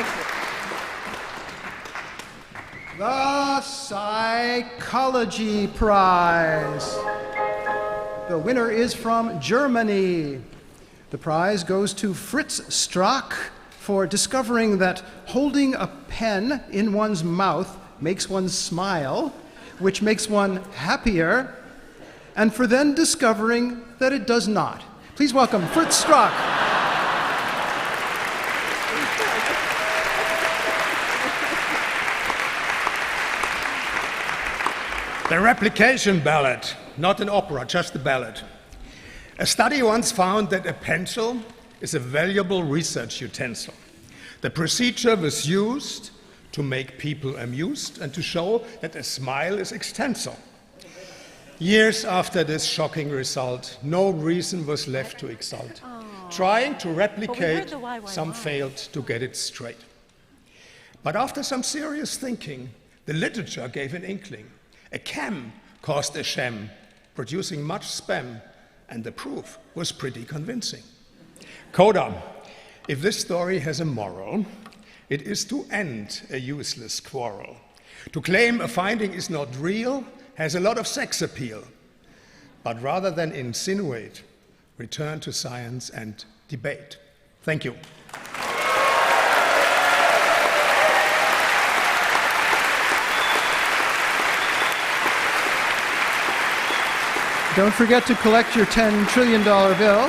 Excellent. The Psychology Prize. The winner is from Germany. The prize goes to Fritz Strack for discovering that holding a pen in one's mouth makes one smile, which makes one happier, and for then discovering that it does not. Please welcome Fritz Strack. The replication ballad, not an opera, just a ballad. A study once found that a pencil is a valuable research utensil. The procedure was used to make people amused and to show that a smile is extensile. Years after this shocking result, no reason was left to exult. Trying to replicate, some failed to get it straight. But after some serious thinking, the literature gave an inkling. A cam caused a sham, producing much spam, and the proof was pretty convincing. Coda, if this story has a moral, it is to end a useless quarrel. To claim a finding is not real has a lot of sex appeal. But rather than insinuate, return to science and debate. Thank you. Don't forget to collect your $10 trillion bill.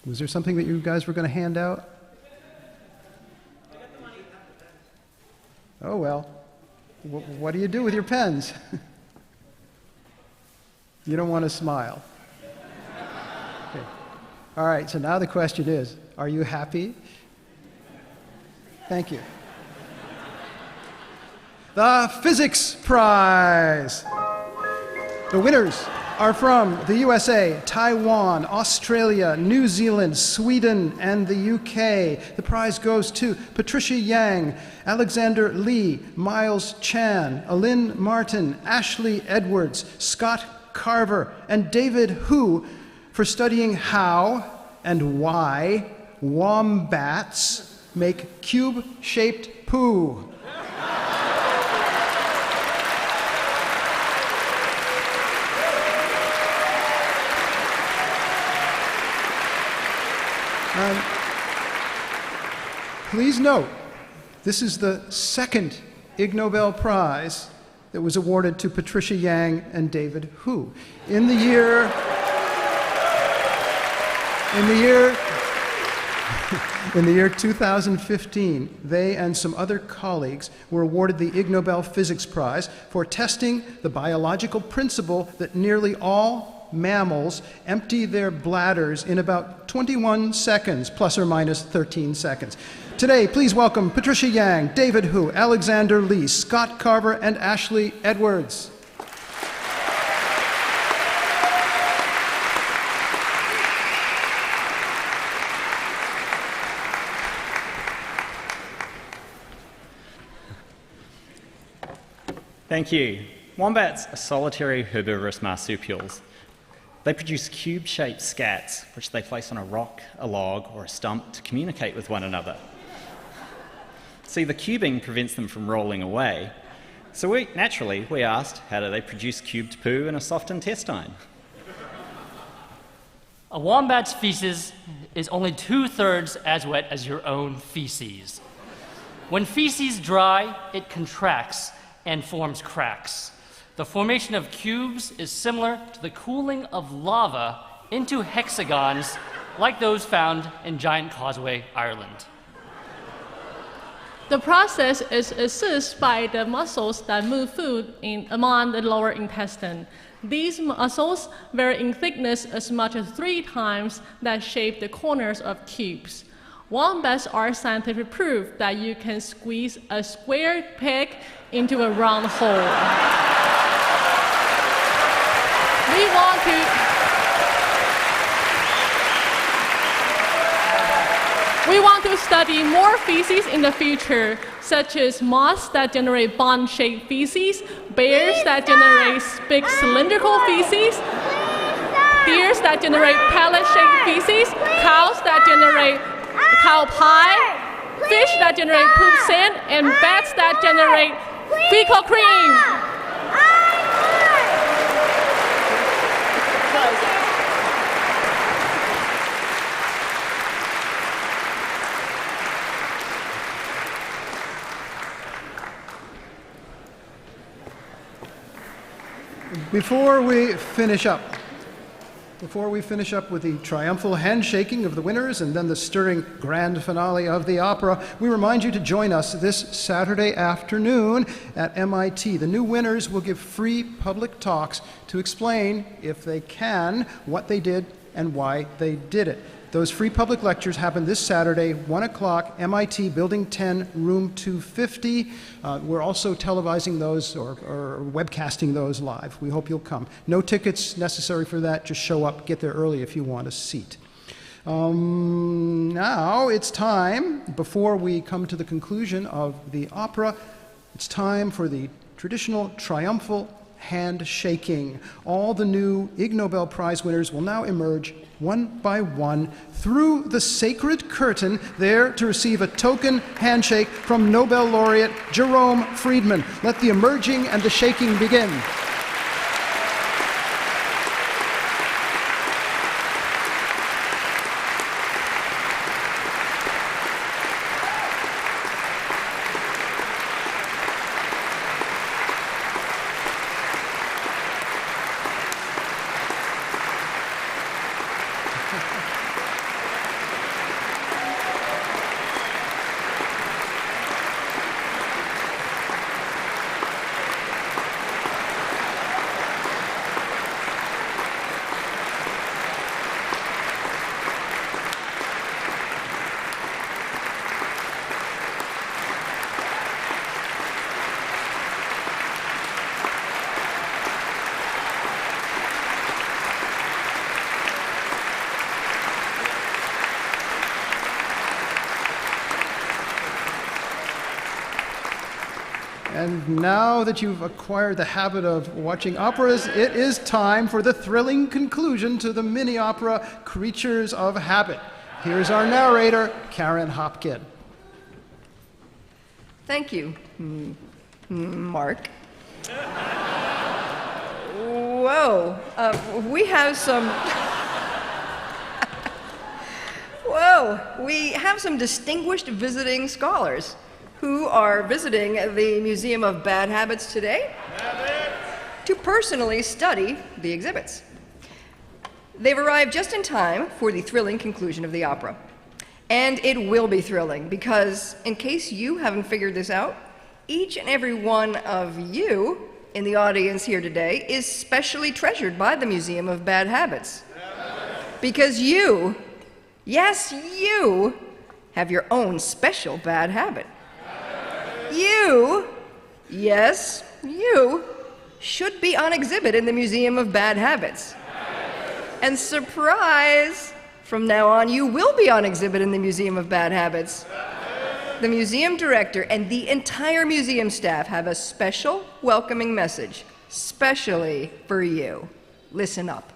Was there something that you guys were going to hand out? Oh, well. What do you do with your pens? You don't want to smile. Okay. All right, so now the question is, are you happy? Thank you. The Physics Prize. The winners are from the USA, Taiwan, Australia, New Zealand, Sweden, and the UK. The prize goes to Patricia Yang, Alexander Lee, Miles Chan, Alin Martin, Ashley Edwards, Scott Carver, and David Hu for studying how and why wombats make cube-shaped poo. Please note, this is the second Ig Nobel Prize that was awarded to Patricia Yang and David Hu. In the year 2015, they and some other colleagues were awarded the Ig Nobel Physics Prize for testing the biological principle that nearly all mammals empty their bladders in about 21 seconds, plus or minus 13 seconds. Today, please welcome Patricia Yang, David Hu, Alexander Lee, Scott Carver, and Ashley Edwards. Thank you. Wombats are solitary herbivorous marsupials. They produce cube-shaped scats, which they place on a rock, a log, or a stump to communicate with one another. See, the cubing prevents them from rolling away. So naturally, we asked, how do they produce cubed poo in a soft intestine? A wombat's feces is only 2/3 as wet as your own feces. When feces dry, it contracts and forms cracks. The formation of cubes is similar to the cooling of lava into hexagons like those found in Giant Causeway, Ireland. The process is assisted by the muscles that move food among the lower intestine. These muscles vary in thickness as much as 3 times that shape the corners of cubes. Wombats are scientific proof that you can squeeze a square peg into a round hole. We We want to study more feces in the future, such as moths that generate bond-shaped feces, bears that generate big cylindrical feces, deers that generate pellet-shaped feces, cows that generate cow pie, fish that generate poop sand, and bats that generate fecal cream. Before we finish up with the triumphal handshaking of the winners and then the stirring grand finale of the opera, we remind you to join us this Saturday afternoon at MIT. The new winners will give free public talks to explain, if they can, what they did and why they did it. Those free public lectures happen this Saturday, 1 o'clock, MIT, Building 10, Room 250. We're also televising those or webcasting those live. We hope you'll come. No tickets necessary for that. Just show up, get there early if you want a seat. Now it's time, before we come to the conclusion of the opera, it's time for the traditional triumphal handshaking. All the new Ig Nobel Prize winners will now emerge one by one through the sacred curtain, there to receive a token handshake from Nobel laureate Jerome Friedman. Let the emerging and the shaking begin. And now that you've acquired the habit of watching operas, it is time for the thrilling conclusion to the mini-opera Creatures of Habit. Here's our narrator, Karen Hopkin. Thank you, Mark. Whoa, we have some... we have some distinguished visiting scholars who are visiting the Museum of Bad Habits today to personally study the exhibits. They've arrived just in time for the thrilling conclusion of the opera. And it will be thrilling because, in case you haven't figured this out, each and every one of you in the audience here today is specially treasured by the Museum of Bad Habits. Because you, yes, you, have your own special bad habit. You, yes, you, should be on exhibit in the Museum of Bad Habits. And surprise, from now on, you will be on exhibit in the Museum of Bad Habits. The museum director and the entire museum staff have a special welcoming message, specially for you. Listen up.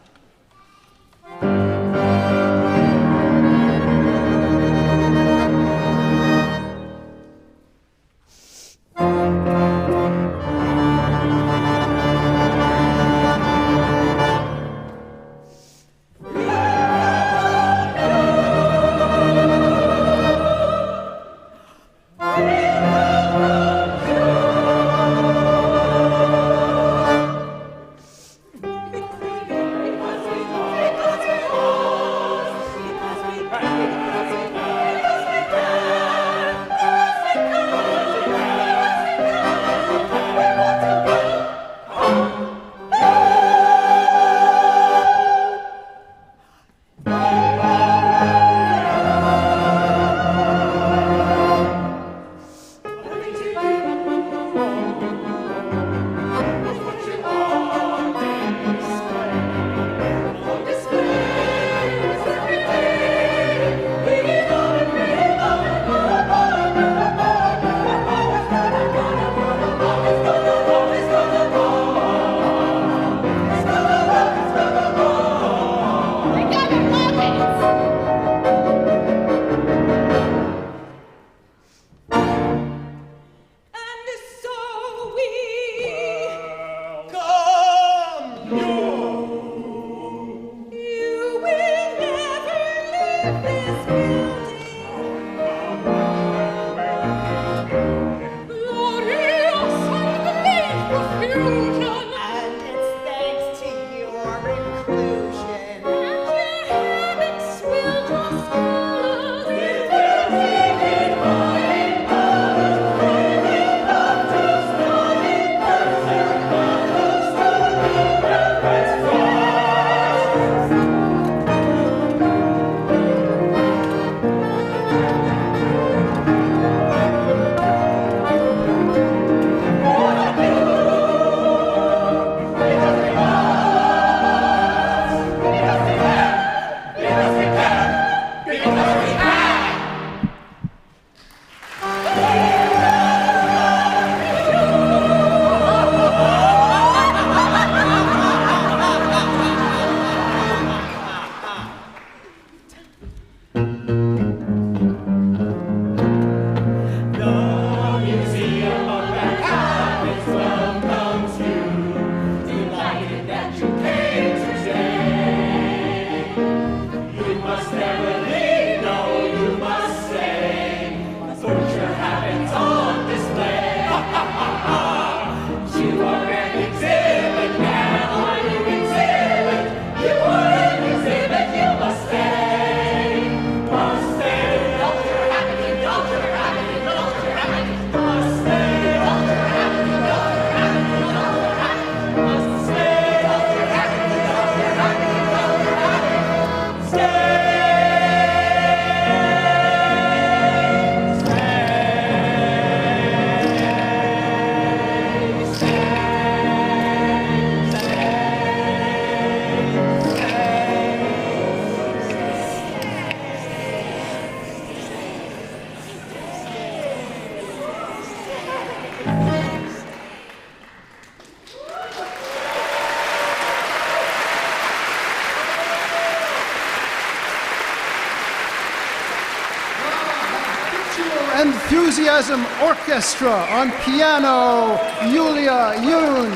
Enthusiasm Orchestra on piano, Yulia Yoon.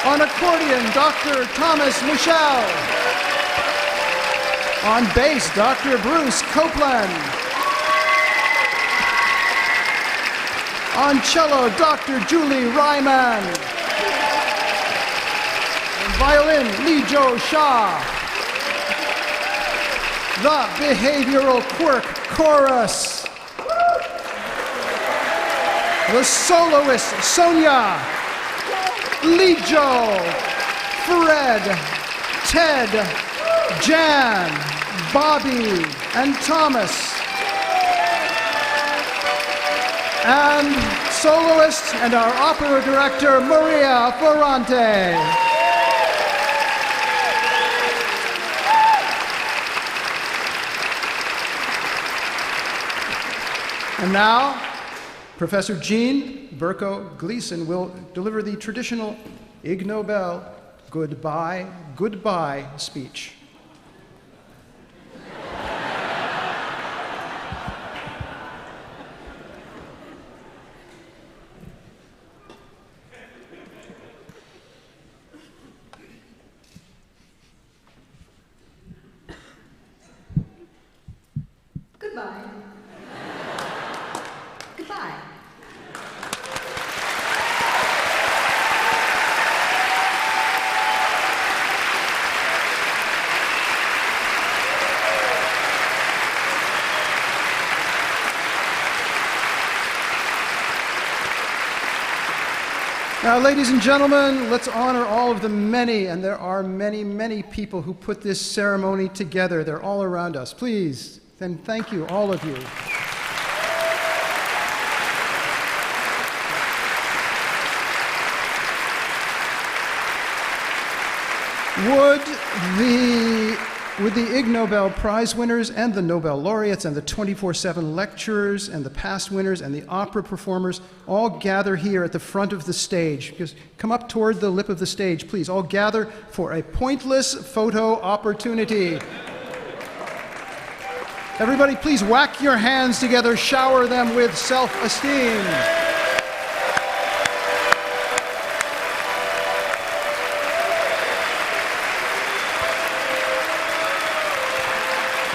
On accordion, Dr. Thomas Michel. On bass, Dr. Bruce Copeland. On cello, Dr. Julie Ryman. On violin, Lee Jo Shah. The Behavioral Quirk Chorus. The soloist, Sonia. Lee Jo, Fred, Ted, Jan, Bobby, and Thomas. And soloist and our opera director, Maria Ferrante. And now, Professor Jean Berko-Gleason will deliver the traditional Ig Nobel Goodbye, Goodbye speech. Goodbye. Goodbye. Now, ladies and gentlemen, let's honor all of the many, and there are many, many people who put this ceremony together. They're all around us. Please, and thank you, all of you. Would the Ig Nobel Prize winners and the Nobel Laureates and the 24/7 lecturers and the past winners and the opera performers all gather here at the front of the stage? Just come up toward the lip of the stage, please. All gather for a pointless photo opportunity. Everybody, please whack your hands together, shower them with self-esteem.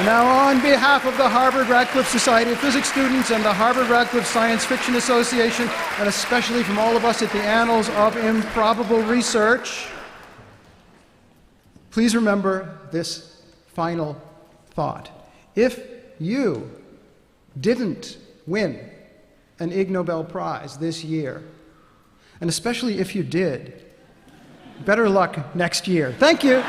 Now, on behalf of the Harvard-Radcliffe Society of Physics students and the Harvard-Radcliffe Science Fiction Association, and especially from all of us at the Annals of Improbable Research, please remember this final thought. If you didn't win an Ig Nobel Prize this year, and especially if you did, better luck next year. Thank you.